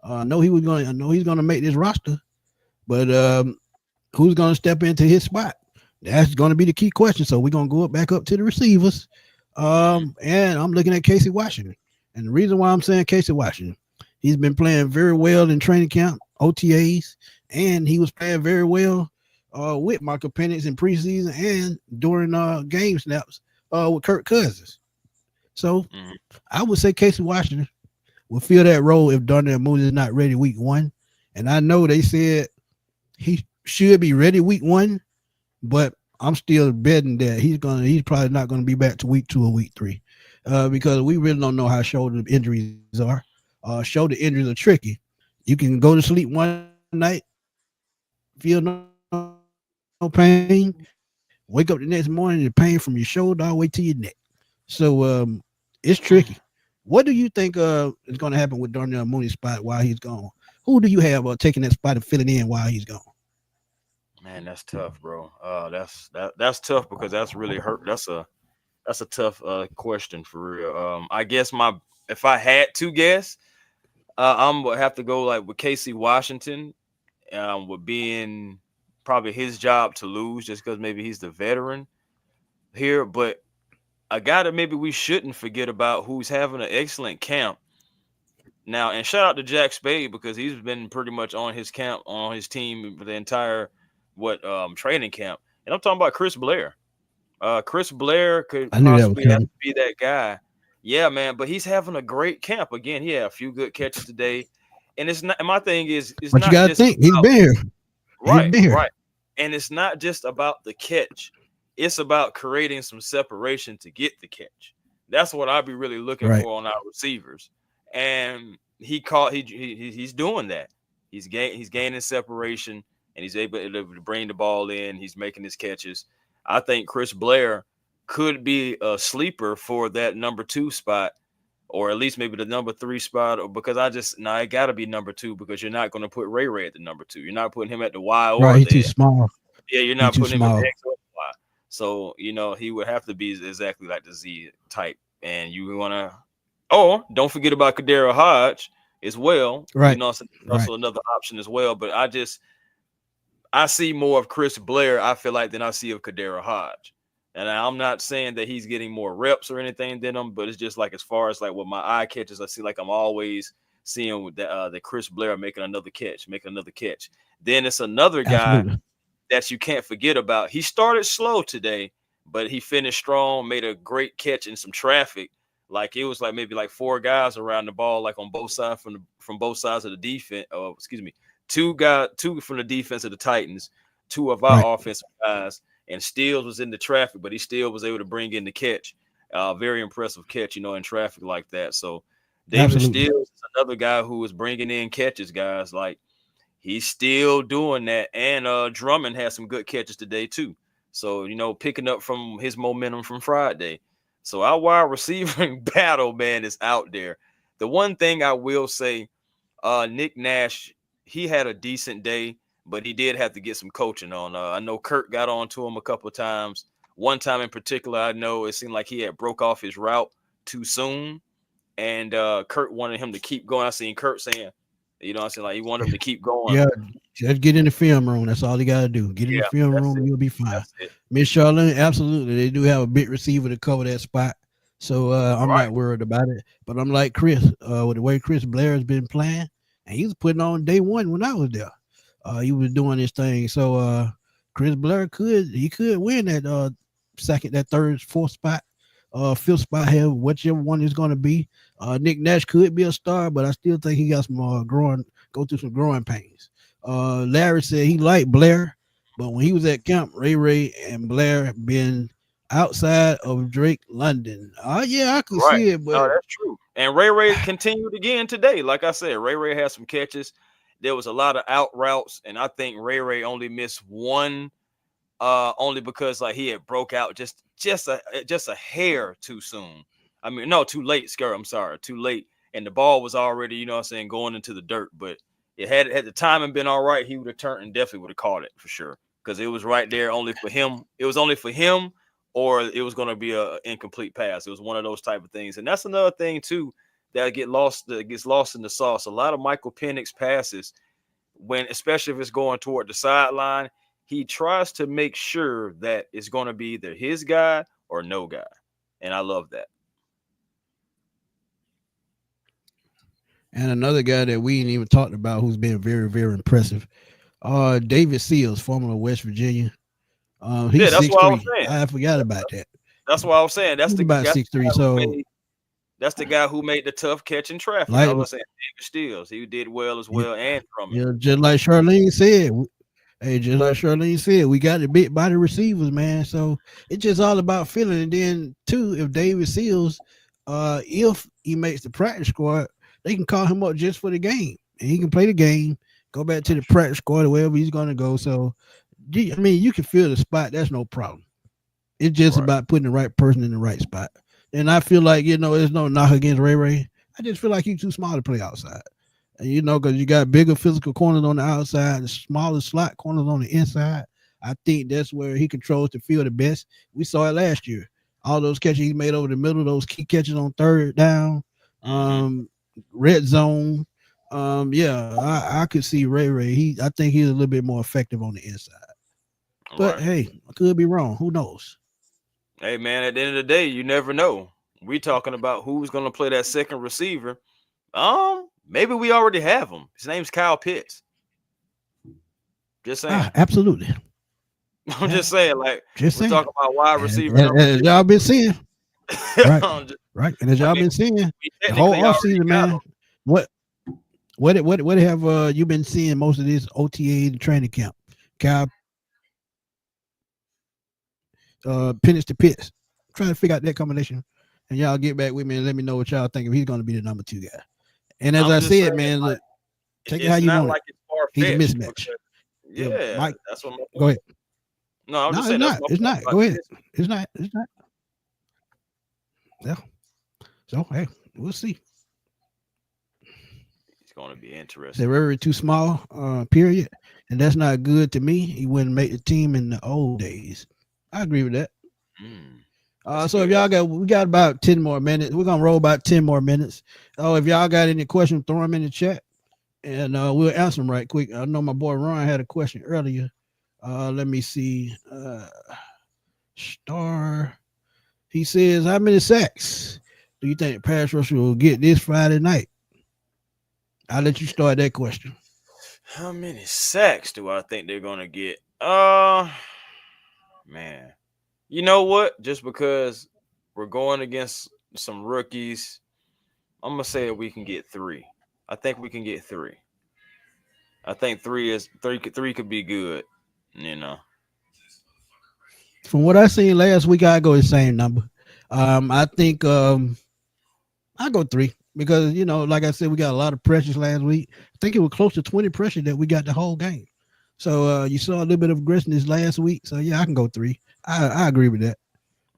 S1: I know he's gonna make this roster, but who's gonna step into his spot? That's gonna be the key question. So we're gonna go back up to the receivers.
S2: Mm-hmm.
S1: And I'm looking at Casey Washington. And the reason why I'm saying Casey Washington, he's been playing very well in training camp, OTAs, and he was playing very well with Michael Penix in preseason and during game snaps with Kirk Cousins. So
S2: Mm-hmm.
S1: I would say Casey Washington will fill that role if Darnell Mooney is not ready week 1. And I know they said he should be ready week 1, but I'm still betting that he's probably not gonna be back to week 2 or week 3. Because we really don't know how shoulder injuries are. Shoulder injuries are tricky. You can go to sleep one night, feel no pain, wake up the next morning, the pain from your shoulder all the way to your neck. So it's tricky. What do you think is going to happen with Darnell Mooney's spot while he's gone? Who do you have taking that spot and filling in while he's gone?
S2: Man, that's tough, bro. That's tough because that's really hurt. That's a tough question for real. I guess my if I had to guess, I'm gonna have to go like with Casey Washington, with being probably his job to lose just because maybe he's the veteran here. But a guy that maybe we shouldn't forget about who's having an excellent camp now, and shout out to Jack Spade because he's been pretty much on his team for the entire training camp. And I'm talking about Chris Blair. Chris Blair
S1: I
S2: could
S1: knew that was
S2: possibly have
S1: coming.
S2: to be that guy. Yeah, man, but he's having a great camp. Again, he had a few good catches today. And it's not my thing is it's
S1: But you
S2: not
S1: got to
S2: just
S1: think he's
S2: about
S1: been here. He's
S2: right,
S1: been here.
S2: right. And it's not just about the catch. It's about creating some separation to get the catch. That's what I'd be really looking
S1: Right.
S2: for on our receivers. And he's doing that. He's gaining separation and he's able to bring the ball in. He's making his catches. I think Chris Blair could be a sleeper for that number 2 spot or at least maybe the number 3 spot, or because it got to be number 2 because you're not going to put Ray at the number 2. You're not putting him at the Y
S1: Right,
S2: or
S1: he's too
S2: the
S1: small.
S2: yeah. You're
S1: He's
S2: not
S1: too
S2: putting him at the
S1: small.
S2: X or the Y. So he would have to be exactly like the Z type, and you want to. Oh, don't forget about Kadera Hodge as well.
S1: Right,
S2: So
S1: right.
S2: also another option as well. But I see more of Chris Blair, I feel like, than I see of Kadera Hodge. And I'm not saying that he's getting more reps or anything than him, but it's just like as far as like what my eye catches, I see like I'm always seeing with the Chris Blair making another catch. Then it's another guy
S1: Absolutely.
S2: that you can't forget about. He started slow today, but he finished strong, made a great catch in some traffic. Like it was like maybe like 4 guys around the ball, like on both sides from both sides of the defense. Excuse me, 2 from the defense of the Titans, 2 of
S1: Right.
S2: our offensive guys, and Steele was in the traffic, but he still was able to bring in the catch. Very impressive catch, in traffic like that. So David
S1: Absolutely.
S2: Steele is another guy who is bringing in catches, guys. Like he's still doing that, and Drummond had some good catches today too. So picking up from his momentum from Friday. So our wide receiving battle, man, is out there. The one thing I will say, Nick Nash, he had a decent day, but he did have to get some coaching on. I know Kurt got on to him a couple of times. One time in particular, I know it seemed like he had broke off his route too soon, and Kurt wanted him to keep going. I seen Kurt saying, like he wanted him to keep going.
S1: Yeah, just get in the film room. That's all you got to do. Get in the film room, and you'll be fine.
S2: That's it.
S1: Miss Charlene, absolutely. They do have a big receiver to cover that spot. So I'm not worried about it. But I'm like Chris, with the way Chris Blair has been playing, and he was putting on day one when I was there. He was doing this thing. So Chris Blair could win that second, that third, fourth spot, fifth spot here, whichever one is going to be. Nick Nash could be a star, but I still think he got some go through some growing pains. Larry said he liked Blair, but when he was at camp, Ray and Blair been outside of Drake London. Yeah, I could see it, but
S2: no, that's true. And Ray continued again today. Like I said, Ray had some catches. There was a lot of out routes, and I think Ray only missed one, only because like he had broke out just a hair too soon. I mean, no, too late. I'm sorry, too late. And the ball was already, going into the dirt. But it had the timing been all right, he would have turned and definitely would have caught it for sure, because it was right there only for him. It was only for him, or it was going to be a incomplete pass. It was one of those type of things. And that's another thing too that gets lost in the sauce. A lot of Michael Penix passes, especially if it's going toward the sideline, he tries to make sure that it's going to be either his guy or no guy. And I love that.
S1: And another guy that we ain't even talked about who's been very, very impressive, David Seals, former West Virginia. He's 6'3". I forgot about that.
S2: That's what I was saying. That's
S1: about 6'3". So
S2: that's the guy who made the tough catch in traffic. I was saying David Steele. He did well as well, and from
S1: it. Just like Charlene said. We got it bit by the receivers, man. So it's just all about feeling. And then too, if David Seals, if he makes the practice squad, they can call him up just for the game, and he can play the game, go back to the practice squad or wherever he's going to go. So, I mean, you can fill the spot. That's no problem. It's just about putting the right person in the right spot. And I feel like, there's no knock against Ray. I just feel like he's too small to play outside. And, because you got bigger physical corners on the outside and smaller slot corners on the inside. I think that's where he controls the field the best. We saw it last year. All those catches he made over the middle, those key catches on third down, red zone. I could see Ray. I think he's a little bit more effective on the inside. But hey, I could be wrong. Who knows?
S2: Hey man, at the end of the day, you never know. We talking about who's going to play that second receiver. Maybe we already have him. His name's Kyle Pitts. Just saying.
S1: Absolutely.
S2: I'm just saying, like, we're talking about wide receiver.
S1: And y'all been seeing. Right. And as y'all been seeing the whole offseason, man. What have you been seeing most of this OTA and training camp? Kyle Penix to Pitts. I'm trying to figure out that combination. And y'all get back with me and let me know what y'all think if he's going to be the number 2 guy. And as I said, man, look, take it how you want
S2: like
S1: it. He's a mismatch.
S2: Yeah,
S1: Mike,
S2: that's what.
S1: Go ahead.
S2: No, I'm just saying
S1: it's not. Go ahead. It's not. Yeah. So hey, We'll see.
S2: It's going to be
S1: They're
S2: interesting.
S1: very too small, period. And that's not good to me. He wouldn't make the team in the old days. I agree with that.
S2: Mm, that's
S1: So if
S2: good.
S1: y'all we got about 10 more minutes. We're gonna roll about 10 more minutes. Oh, if y'all got any questions, throw them in the chat and we'll answer them right quick. I know my boy Ron had a question earlier. Let me see. Star. He says, how many sacks do you think pass rusher will get this Friday night? I'll let you start that question.
S2: How many sacks do I think they're going to get? Man. You know what? Just because we're going against some rookies, I'm gonna say that we can get three. I think we can get three. I think three could be good. You know.
S1: From what I seen last week, I go the same number. I think I go three because like I said, we got a lot of pressures last week. I think it was close to 20 pressure that we got the whole game. So you saw a little bit of aggressiveness last week. So yeah, I can go three. I agree with that.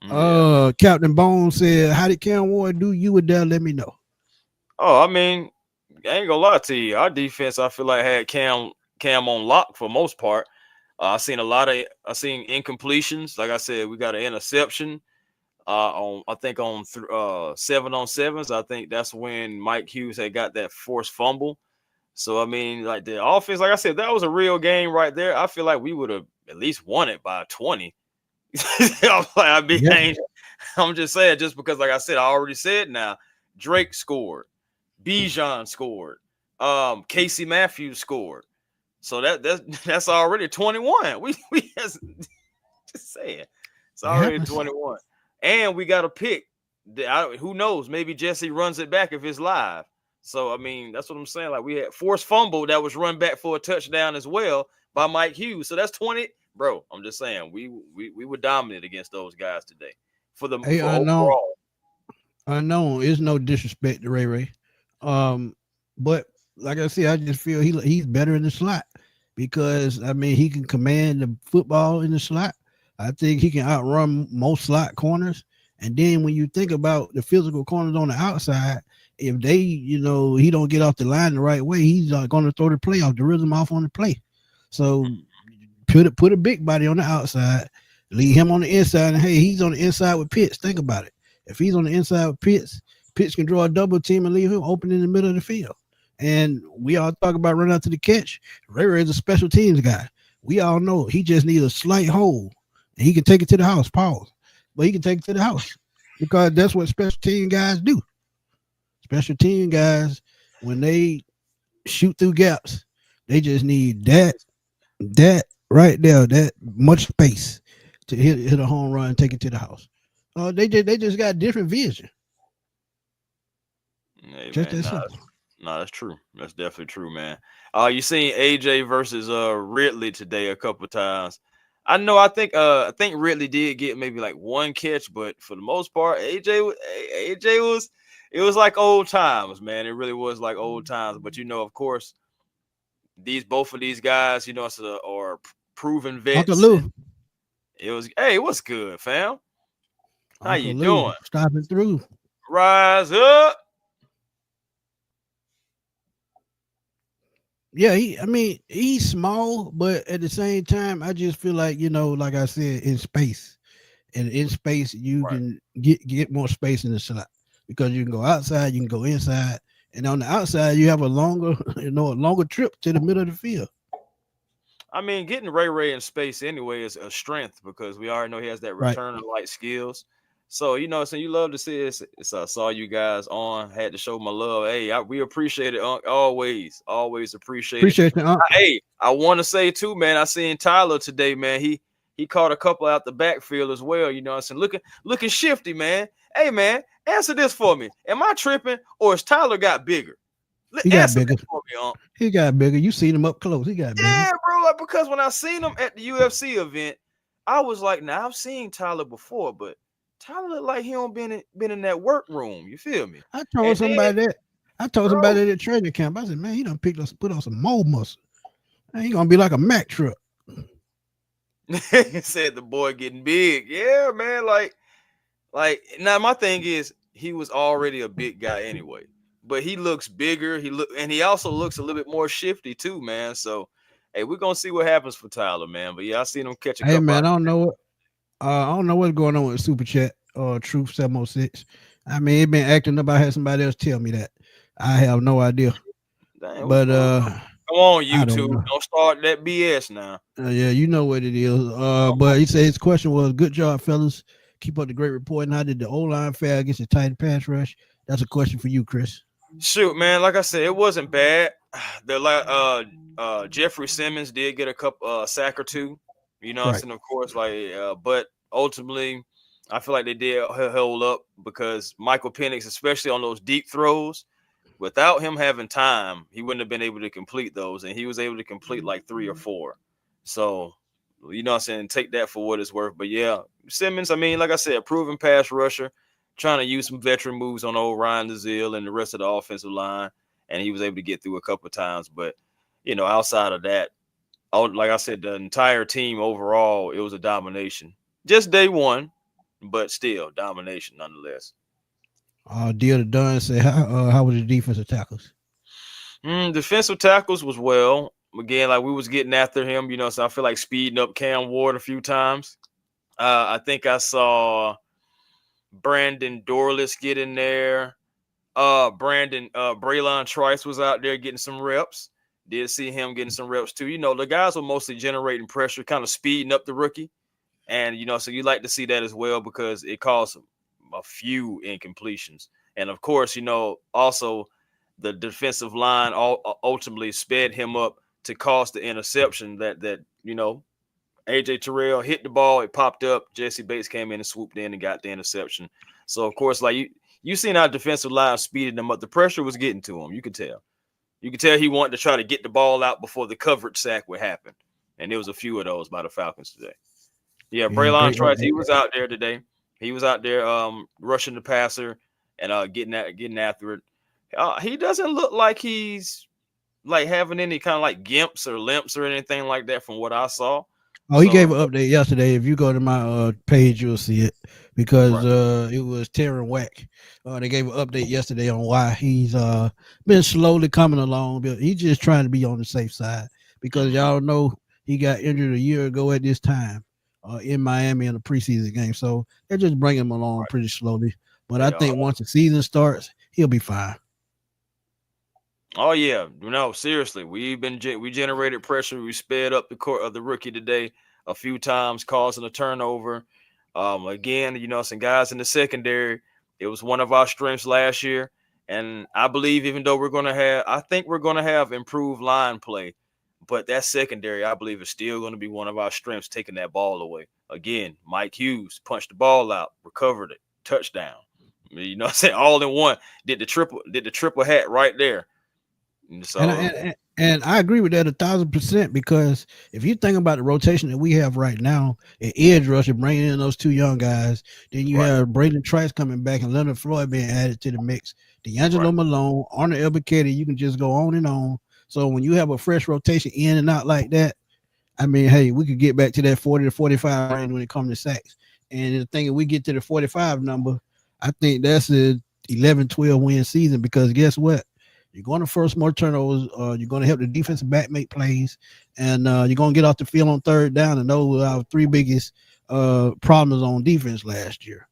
S2: Yeah.
S1: Captain Bones said, "How did Cam Ward do? You would dare let me know."
S2: Oh, I mean, I ain't gonna lie to you. Our defense, I feel like had Cam on lock for most part. I seen incompletions. Like I said, we got an interception. On I think on 7-on-7s. I think that's when Mike Hughes had got that forced fumble. So I mean, like the offense, like I said, that was a real game right there. I feel like we would have at least won it by 20.
S1: Yeah,
S2: I'm just saying, just because, like I said, I already said now, Drake scored, Bijan scored, Casey Matthews scored. So that's already 21. We just saying it's
S1: it
S2: already
S1: happens.
S2: 21. And we got a pick. Who knows? Maybe Jesse runs it back if it's live. So I mean, that's what I'm saying. Like we had forced fumble that was run back for a touchdown as well by Mike Hughes. So that's 20, bro. I'm just saying we were dominant against those guys today
S1: Hey,
S2: for overall.
S1: unknown is no disrespect to Ray Ray, but like I said, I just feel he's better in the slot because I mean he can command the football in the slot. I think he can outrun most slot corners. And then when you think about the physical corners on the outside, if they, he don't get off the line the right way, he's going to throw the play off the rhythm off on the play. So put a big body on the outside, leave him on the inside, and hey, he's on the inside with Pitts. Think about it. If he's on the inside with Pitts, Pitts can draw a double team and leave him open in the middle of the field. And we all talk about running out to the catch. Ray Ray is a special teams guy. We all know he just needs a slight hole, and he can take it to the house. Pause, but he can take it to the house because that's what special team guys do. Special team guys, when they shoot through gaps, they just need that right there, that much space to hit a home run, take it to the house. They just got different vision.
S2: Hey
S1: Just
S2: man,
S1: that simple.
S2: that's true. That's definitely true, man. You seen AJ versus Ridley today a couple times. I think Ridley did get maybe like one catch, but for the most part, AJ was it was like old times, man. It really was like old times. But of course, these both of these guys, are proven
S1: Uncle
S2: vets, and
S1: Lou,
S2: it was hey, what's good, fam? How
S1: Uncle
S2: you
S1: Lou,
S2: doing?
S1: stopping through.
S2: Rise up.
S1: Yeah, I mean, he's small, but at the same time, I just feel like like I said, in space, and in space, you
S2: Right.
S1: can get more space in the slot because you can go outside, you can go inside, and on the outside, you have a longer, a longer trip to the middle of the field.
S2: I mean, getting Ray in space anyway is a strength because we already know he has that
S1: Right.
S2: return of light skills. So so you love to see this. I saw you guys on. Had to show my love. Hey, we appreciate it. Always appreciate it.
S1: Appreciate you.
S2: Hey, I want to say too, man. I seen Tyler today, man. He caught a couple out the backfield as well. I said, looking shifty, man. Hey, man, answer this for me. Am I tripping or is Tyler got bigger?
S1: He got
S2: Answer
S1: bigger.
S2: that for me,
S1: He got bigger. You seen him up close. He got bigger.
S2: yeah, bro. Like, because when I seen him at the UFC event, I was like, now I've seen Tyler before, but Tyler looked like he don't been in that workroom. You feel me?
S1: I told
S2: And then,
S1: somebody that. I told
S2: bro,
S1: somebody that at training camp. I said, man, he done put on some more muscle. Man, he gonna be like a Mack truck.
S2: he said the boy getting big. Yeah, man. Like now my thing is, he was already a big guy anyway. But he looks bigger. He also looks a little bit more shifty too, man. So, hey, we're gonna see what happens for Tyler, man. But yeah, I seen him catch a
S1: Hey
S2: couple
S1: man,
S2: out.
S1: I don't know what's going on with Super Chat or Truth 706. I mean, it been acting up. I had somebody else tell me that. I have no idea.
S2: Dang, what's
S1: But
S2: going on? Come on,
S1: I don't
S2: YouTube.
S1: know.
S2: Don't start that BS now.
S1: Yeah, you know what it is.
S2: Come
S1: But he said his question was, "Good job, fellas. Keep up the great reporting. How did the O line fare against the tight pass rush?" That's a question for you, Chris.
S2: Shoot, man. Like I said, it wasn't bad. Jeffrey Simmons did get a couple sack or two. You know,
S1: Right.
S2: and of course, but ultimately, I feel like they did hold up because Michael Penix, especially on those deep throws, without him having time, he wouldn't have been able to complete those, and he was able to complete like 3 or 4. So, take that for what it's worth. But yeah, Simmons, I mean, like I said, proven pass rusher, trying to use some veteran moves on old Ryan DeZiel and the rest of the offensive line, and he was able to get through a couple of times. But outside of that, like I said, the entire team overall, it was a domination. Just day one, but still domination nonetheless.
S1: Deal Dunn said, how was the defensive tackles?
S2: Defensive tackles was well. Again, like we was getting after him, so I feel like speeding up Cam Ward a few times. I think I saw Brandon Dorless get in there. Braylon Trice was out there getting some reps. Did see him getting some reps too. The guys were mostly generating pressure, kind of speeding up the rookie. And, so you like to see that as well because it caused a few incompletions. And of course, also the defensive line ultimately sped him up to cost the interception that AJ Terrell hit the ball, it popped up. Jesse Bates came in and swooped in and got the interception. So of course, like you seen our defensive line speeding them up. The pressure was getting to him. You could tell. You could tell he wanted to try to get the ball out before the coverage sack would happen. And there was a few of those by the Falcons today. Yeah, Braylon Trice, he was out there today. He was out there rushing the passer and getting after it. He doesn't look like he's like having any kind of like gimps or limps or anything like that from what I saw.
S1: Oh, he gave an update yesterday. If you go to my page, you'll see it because it was Terran Wack. They gave an update yesterday on why he's been slowly coming along. But he's just trying to be on the safe side because y'all know he got injured a year ago at this time in Miami in a preseason game. So they're just bringing him along pretty slowly. But I think once the season starts, he'll be fine.
S2: Oh yeah, no, seriously, we generated pressure. We sped up the court of the rookie today a few times, causing a turnover. Again, some guys in the secondary. It was one of our strengths last year, and I believe even though I think we're gonna have improved line play, but that secondary, I believe, is still going to be one of our strengths, taking that ball away. Again, Mike Hughes punched the ball out, recovered it, touchdown. I'm saying, all in one. Did the triple hat right there. So,
S1: and I agree with that 1,000% because if you think about the rotation that we have right now, an edge rusher bringing in those two young guys, then you have Braden Trice coming back and Leonard Floyd being added to the mix. D'Angelo Malone, Arnold Ebiketie, you can just go on and on. So when you have a fresh rotation in and out like that, I mean, hey, we could get back to that 40 to 45 range when it comes to sacks. And the thing, if we get to the 45 number, I think that's a 11-12 win season because guess what? You're going to force more turnovers. You're going to help the defensive back make plays, and you're going to get off the field on third down. And those were our three biggest problems on defense last year.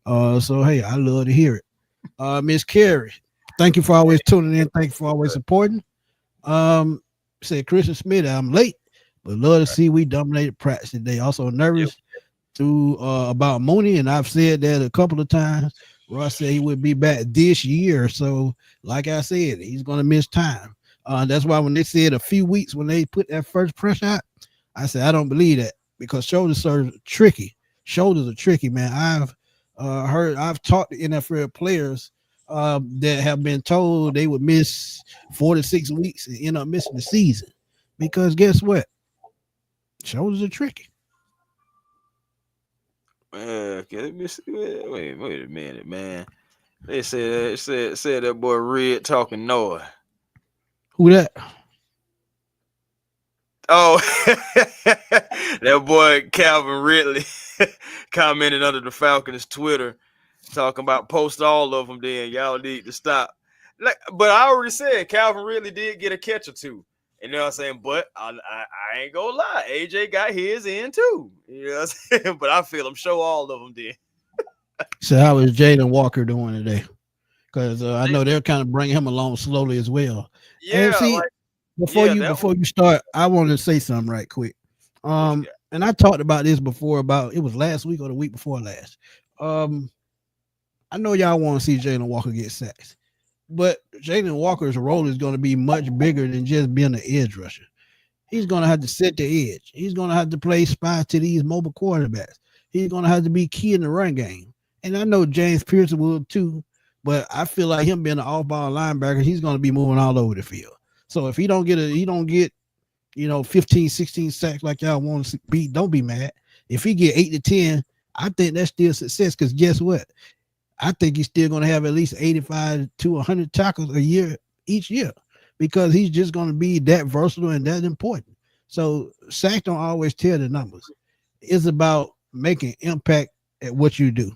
S1: So, hey, I love to hear it. Miss Carey, thank you for always tuning in. Thank you for always supporting. Said Chris and Smitty, I'm late, but love to see we dominated practice today. Also nervous about Mooney, and I've said that a couple of times. Ross said he would be back this year. So, like I said, he's going to miss time. That's why when they said a few weeks when they put that first press out, I said, I don't believe that because shoulders are tricky. Shoulders are tricky, man. I've talked to NFL players that have been told they would miss 4 to 6 weeks and end up missing the season because guess what? Shoulders are tricky.
S2: Okay, let me see. Wait a minute, man. They said that boy Red talking noise.
S1: Who that?
S2: Oh, that boy Calvin Ridley commented under the Falcons Twitter Talking about post all of them, then y'all need to stop. But I already said Calvin really did get a catch or two. You know what I'm saying? But I ain't gonna lie, AJ got his in too. You know what I'm saying? But I feel him show all of them then.
S1: So how is Jalen Walker doing today? Because I know they're kind of bringing him along slowly as well. And
S2: Yeah,
S1: see,
S2: like
S1: before you start, I want to say something right quick. And I talked about this before. About it was last week or the week before last. I know y'all want to see Jalen Walker get sacks, but Jalen Walker's role is going to be much bigger than just being an edge rusher. He's going to have to set the edge. He's going to have to play spy to these mobile quarterbacks. He's going to have to be key in the run game. And I know James Pearson will too, but I feel like him being an off-ball linebacker, he's going to be moving all over the field. So if he don't get 15, 16 sacks like y'all want to be, don't be mad. If he get 8 to 10, I think that's still success because guess what? I think he's still going to have at least 85 to 100 tackles a year each year because he's just going to be that versatile and that important. So sacks don't always tell the numbers. It's about making impact at what you do,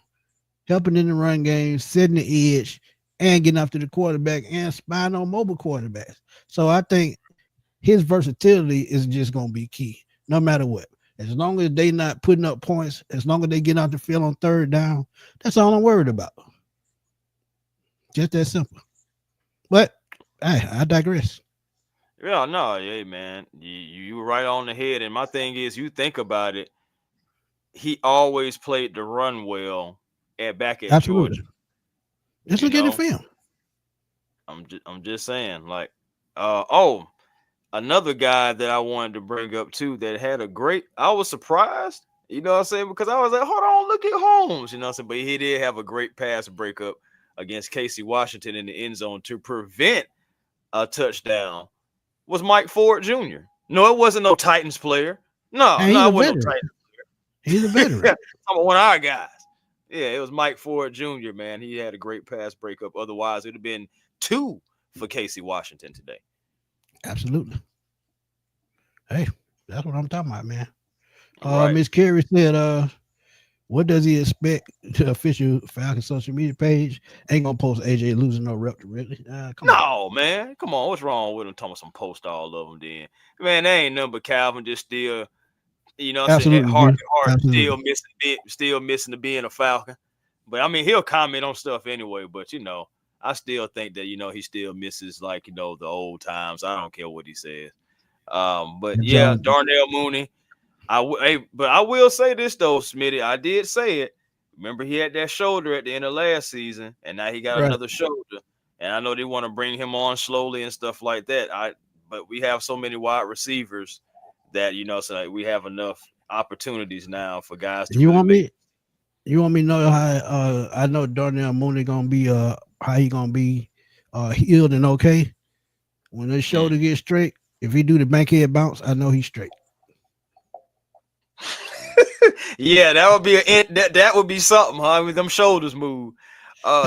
S1: helping in the run game, setting the edge, and getting after the quarterback and spying on mobile quarterbacks. So I think his versatility is just going to be key no matter what. As long as they not putting up points, as long as they get out the field on third down, that's all I'm worried about. Just that simple. But I digress.
S2: Yeah, no, hey man, you were right on the head. And my thing is, you think about it, he always played the run well back at
S1: Absolutely.
S2: Georgia.
S1: Let's look at the film.
S2: I'm just saying, like, another guy that I wanted to bring up too that had a great. I was surprised, you know what I'm saying, because I was like, hold on, look at Holmes, you know what I'm saying, but he did have a great pass breakup against Casey Washington in the end zone to prevent a touchdown. Was Mike Ford Jr. No, it wasn't no Titans player. No, it wasn't no Titans player.
S1: He's a veteran.
S2: One of our guys. Yeah, it was Mike Ford Jr., man. He had a great pass breakup. Otherwise, it would have been 2 for Casey Washington today.
S1: Absolutely. Hey, that's what I'm talking about, man.
S2: Right.
S1: Miss Carey said, what does he expect to official Falcons social media page? Ain't gonna post AJ losing no rep directly. Come on,
S2: man. Come on. What's wrong with him? Talking about some post all of them then. Man, they ain't nothing but Calvin just still, you know what I'm saying, at heart, still missing to being a Falcon. But I mean, he'll comment on stuff anyway, but I still think that, he still misses like, the old times. I don't care what he says. But yeah, Darnell Mooney. But I will say this though, Smitty. I did say it. Remember, he had that shoulder at the end of last season, and now he got another shoulder. And I know they want to bring him on slowly and stuff like that. But we have so many wide receivers that so we have enough opportunities now for guys to.
S1: You want me to know how I know Darnell Mooney gonna be how he gonna be healed and okay when his shoulder gets straight. If he do the bankhead bounce, I know he's straight.
S2: Yeah, that would be that would be something, huh? With them shoulders move.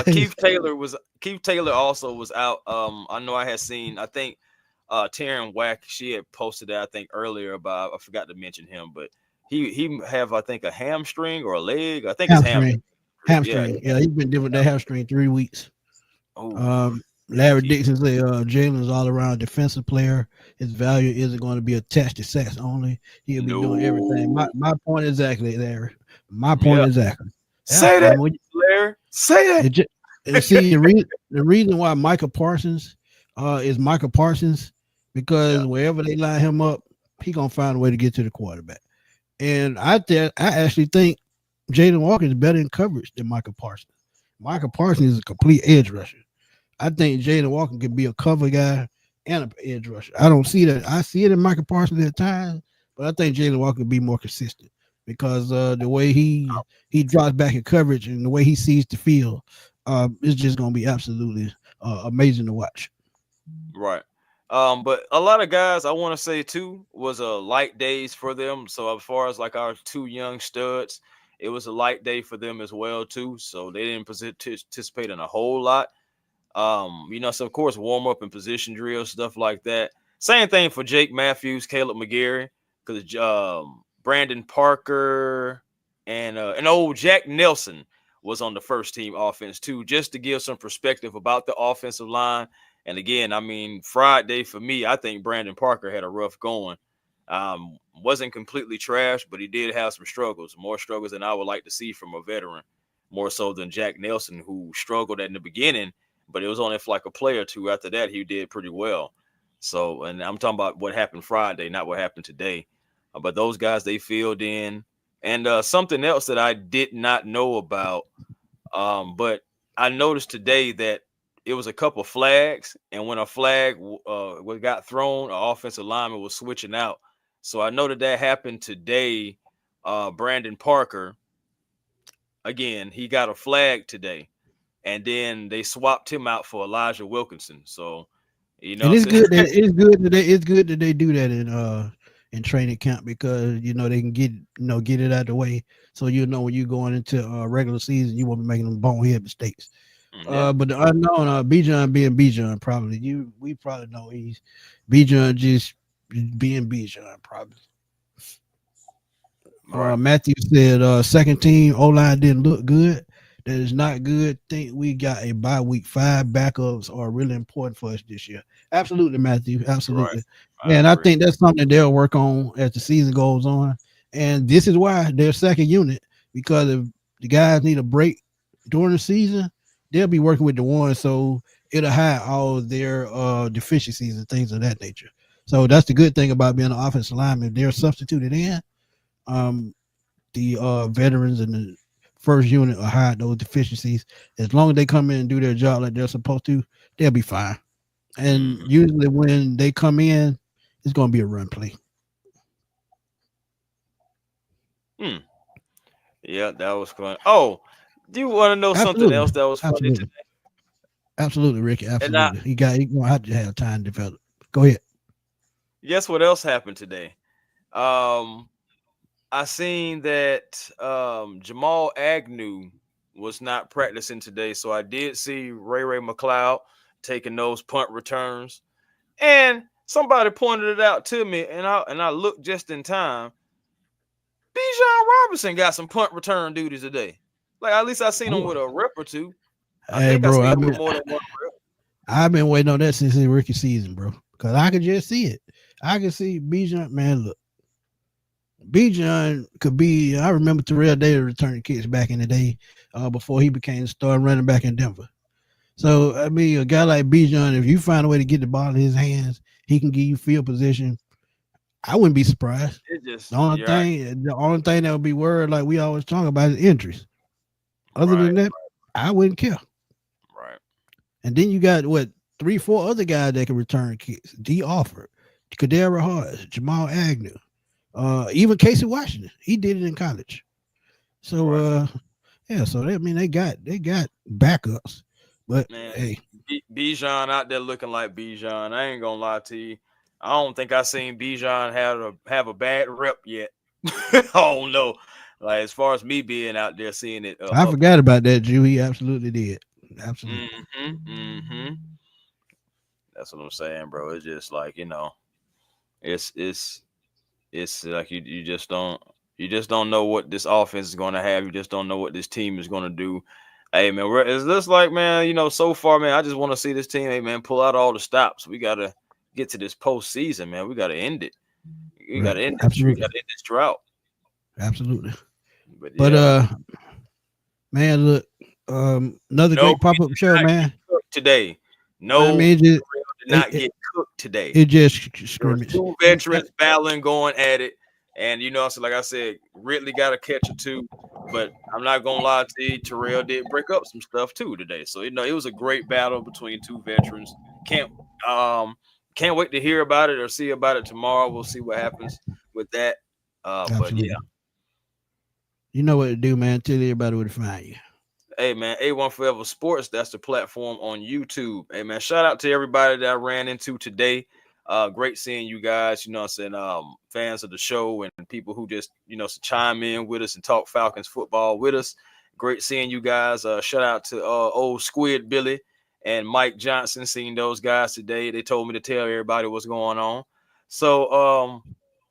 S2: Keith Taylor also was out. I know I had seen. I think Taryn Wack, she had posted that I think earlier about. I forgot to mention him, but he have I think a hamstring or a leg. I think
S1: hamstring.
S2: It's
S1: hamstring. Yeah, he's been dealing with that hamstring 3 weeks. Larry Dixon said Jalen's all around defensive player. His value isn't going to be attached to sacks only. He'll be doing everything. My point exactly, Larry. My point exactly.
S2: Say that, Larry. Say that.
S1: See, the reason why Micah Parsons is Micah Parsons because wherever they line him up, he gonna find a way to get to the quarterback. And I actually think Jalen Walker is better in coverage than Micah Parsons. Micah Parsons is a complete edge rusher. I think Jalen Walker could be a cover guy and an edge rusher. I don't see that. I see it in Micah Parsons at times, but I think Jalen Walker could be more consistent because the way he drops back in coverage and the way he sees the field, it's just going to be absolutely amazing to watch.
S2: Right. But a lot of guys, I want to say too, was light days for them. So as far as like our 2 young studs, it was a light day for them as well too. So they didn't participate in a whole lot. So of course, warm up and position drills, stuff like that. Same thing for Jake Matthews, Caleb McGarry, because Brandon Parker and old Jack Nelson was on the first team offense too, just to give some perspective about the offensive line. And again, I mean, Friday for me, I think Brandon Parker had a rough going. Wasn't completely trash, but he did have some struggles, more struggles than I would like to see from a veteran, more so than Jack Nelson, who struggled in the beginning, but it was only for like a play or two. After that, he did pretty well. So, and I'm talking about what happened Friday, not what happened today. But those guys, they filled in. And something else that I did not know about, but I noticed today that it was a couple flags, and when a flag got thrown, an offensive lineman was switching out. So I know that happened today. Brandon Parker, again, he got a flag today, and then they swapped him out for Elijah Wilkinson. So,
S1: and it's good that they do that in training camp, because they can get it out of the way, so when you're going into regular season, you won't be making them bonehead mistakes.
S2: Yeah.
S1: But the unknown, Bijan being Bijan, we probably know he's Bijan just being Bijan, probably.
S2: Right.
S1: Matthew said second team O-line didn't look good. That is not good. Think we got a bye week. 5 backups are really important for us this year. Absolutely, Matthew. Absolutely.
S2: Right.
S1: And I think that's something they'll work on as the season goes on. And this is why they're second unit, because if the guys need a break during the season, they'll be working with the one, so it'll hide all their deficiencies and things of that nature. So that's the good thing about being an offensive lineman. They're substituted in. The veterans and the first unit will hide those deficiencies. As long as they come in and do their job like they're supposed to, they'll be fine. And usually when they come in, it's going to be a run play.
S2: Yeah, that was fun. Oh, do you want to know something else that was funny today?
S1: Absolutely, Ricky. Absolutely. He going to have to have time to develop. Go ahead.
S2: Guess what else happened today? I seen that Jamal Agnew was not practicing today, so I did see Ray McLeod taking those punt returns, and somebody pointed it out to me, and I looked just in time. Bijan Robinson got some punt return duties today. Like, at least I seen him with a rep or two. I think I seen him with more than one rep.
S1: I've been waiting on that since the rookie season, bro, because I could just see it. I could see Bijan. Man, look, Bijan could be. I remember Terrell Davis returning kicks back in the day, before he became the starting running back in Denver. So I mean, a guy like Bijan, if you find a way to get the ball in his hands, he can give you field position. I wouldn't be surprised. The only thing that would be worried, like we always talk about, is injuries. Other than that, I wouldn't care.
S2: Right.
S1: And then you got 3-4 other guys that can return kicks. D. Offord, Kadera Hart, Jamal Agnew, even Casey Washington. He did it in college. So so they got backups. But
S2: man,
S1: hey,
S2: Bijan out there looking like Bijan. I ain't gonna lie to you. I don't think I seen Bijan have a bad rep yet. I don't know. Like, as far as me being out there seeing it,
S1: I forgot about that, Jew. He absolutely did. Absolutely.
S2: That's what I'm saying, bro. It's just like, it's like you just don't know what this offense is going to have. You just don't know what this team is going to do. Hey, man, it's just like, man, so far, man, I just want to see this team, hey, man, pull out all the stops. We got to get to this postseason, man. We got to end it. We got to end it. We got to end this drought.
S1: Absolutely. But man, look, another great pop-up show, man.
S2: Today. No,
S1: did
S2: not get cooked today.
S1: It just scrimmage.
S2: 2 veterans battling, going at it. And, so like I said, Ridley got a catch or 2. But I'm not going to lie to you, Terrell did break up some stuff, too, today. So, it was a great battle between 2 veterans. Can't wait to hear about it or see about it tomorrow. We'll see what happens with that. But, yeah.
S1: You know what to do, man. Tell everybody where to find you.
S2: Hey, man, A1 Forever Sports, that's the platform on YouTube. Hey, man, shout out to everybody that I ran into today. Great seeing you guys, fans of the show and people who just, chime in with us and talk Falcons football with us. Great seeing you guys. Shout out to old Squid Billy and Mike Johnson, seeing those guys today. They told me to tell everybody what's going on. So,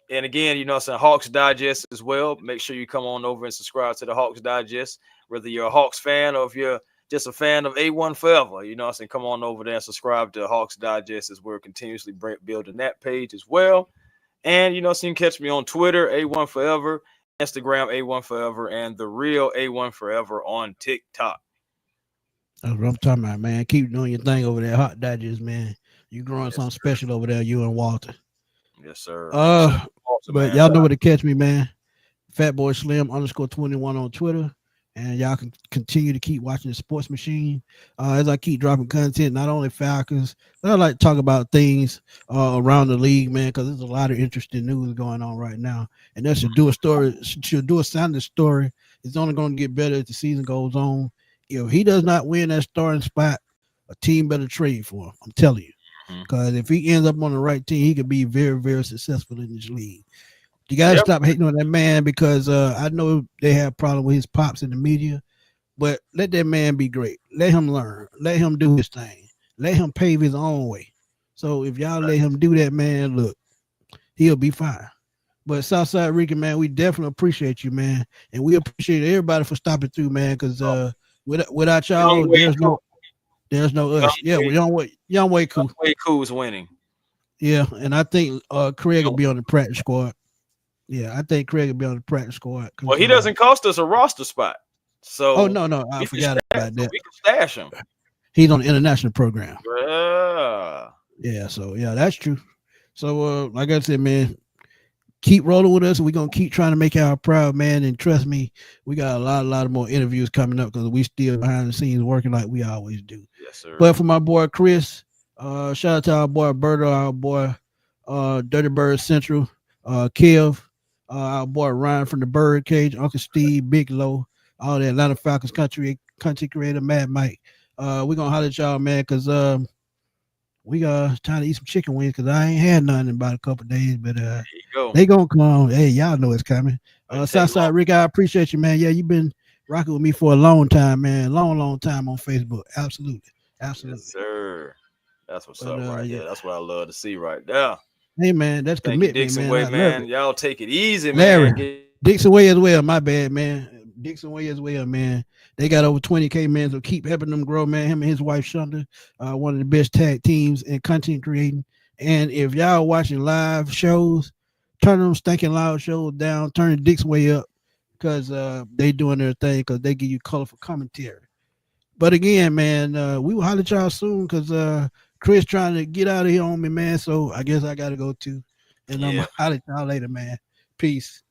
S2: And again, you know, it's a Hawks Digest as well. Make sure you come on over and subscribe to the Hawks Digest, whether you're a Hawks fan or if you're just a fan of A1 Forever. You know what I'm saying? Come on over there and subscribe to Hawks Digest as we're continuously building that page as well. And, you know, so you can catch me on Twitter, A1 Forever, Instagram, A1 Forever, and the real A1 Forever on TikTok.
S1: That's what I'm talking about, man. Keep doing your thing over there, Hot Digest, man. You growing something special over there, you and Walter.
S2: Yes, sir.
S1: Awesome, but y'all know where to catch me, man. Fatboy Slim _21 on Twitter. And y'all can continue to keep watching the Sports Machine as I keep dropping content, not only Falcons, but I like to talk about things around the league, man, because there's a lot of interesting news going on right now. And that should do a sounding story. It's only going to get better as the season goes on. If he does not win that starting spot, a team better trade for him. I'm telling you. Because if he ends up on the right team, he could be very, very successful in this league. You got to stop hating on that man because I know they have problem with his pops in the media, but let that man be great. Let him learn. Let him do his thing. Let him pave his own way. So if y'all let him do that, man, look, he'll be fine. But Southside Rican, man, we definitely appreciate you, man. And we appreciate everybody for stopping through, man, because without y'all, there's no us. Yeah, we don't wait. Young Way Cool.
S2: Way Cool's winning.
S1: Yeah, and I think Craig will be on the practice squad. Yeah, I think Craig will be on the practice squad.
S2: Well, he doesn't cost us a roster spot. So
S1: no, I forgot about that.
S2: We can stash him.
S1: He's on the international program.
S2: Yeah,
S1: so that's true. So like I said, man, keep rolling with us. We're gonna keep trying to make y'all proud, man. And trust me, we got a lot of more interviews coming up because we still behind the scenes working like we always do.
S2: Yes, sir.
S1: But for my boy Chris, shout out to our boy Berto, our boy Dirty Bird Central, Kev, our boy Ryan from the Bird Cage, Uncle Steve, Big Low, all the Atlanta Falcons country creator, Mad Mike. We're gonna holler at y'all, man, because we trying to eat some chicken wings because I ain't had none in about a couple of days, but they gonna come. Hey, y'all know it's coming. Southside Rick, I appreciate you, man. Yeah, you've been rocking with me for a long time, man. Long time on Facebook. Absolutely.
S2: Yes, sir. That's what's up right there. That's what I love to see right there.
S1: Hey, man, that's commitment,
S2: Dixon Way, man. Y'all take it easy,
S1: Larry,
S2: man.
S1: Dixon Way as well. My bad, man. Dixon Way as well, man. They got over 20K, man, so keep helping them grow, man. Him and his wife, Shonda, one of the best tag teams in content creating. And if y'all watching live shows, turn them stinking loud shows down, turn the Dixon Way up because they doing their thing because they give you colorful commentary. But again, man, we will holler at y'all soon because Chris trying to get out of here on me, man. So I guess I got to go too. And I'm holler at y'all later, man. Peace.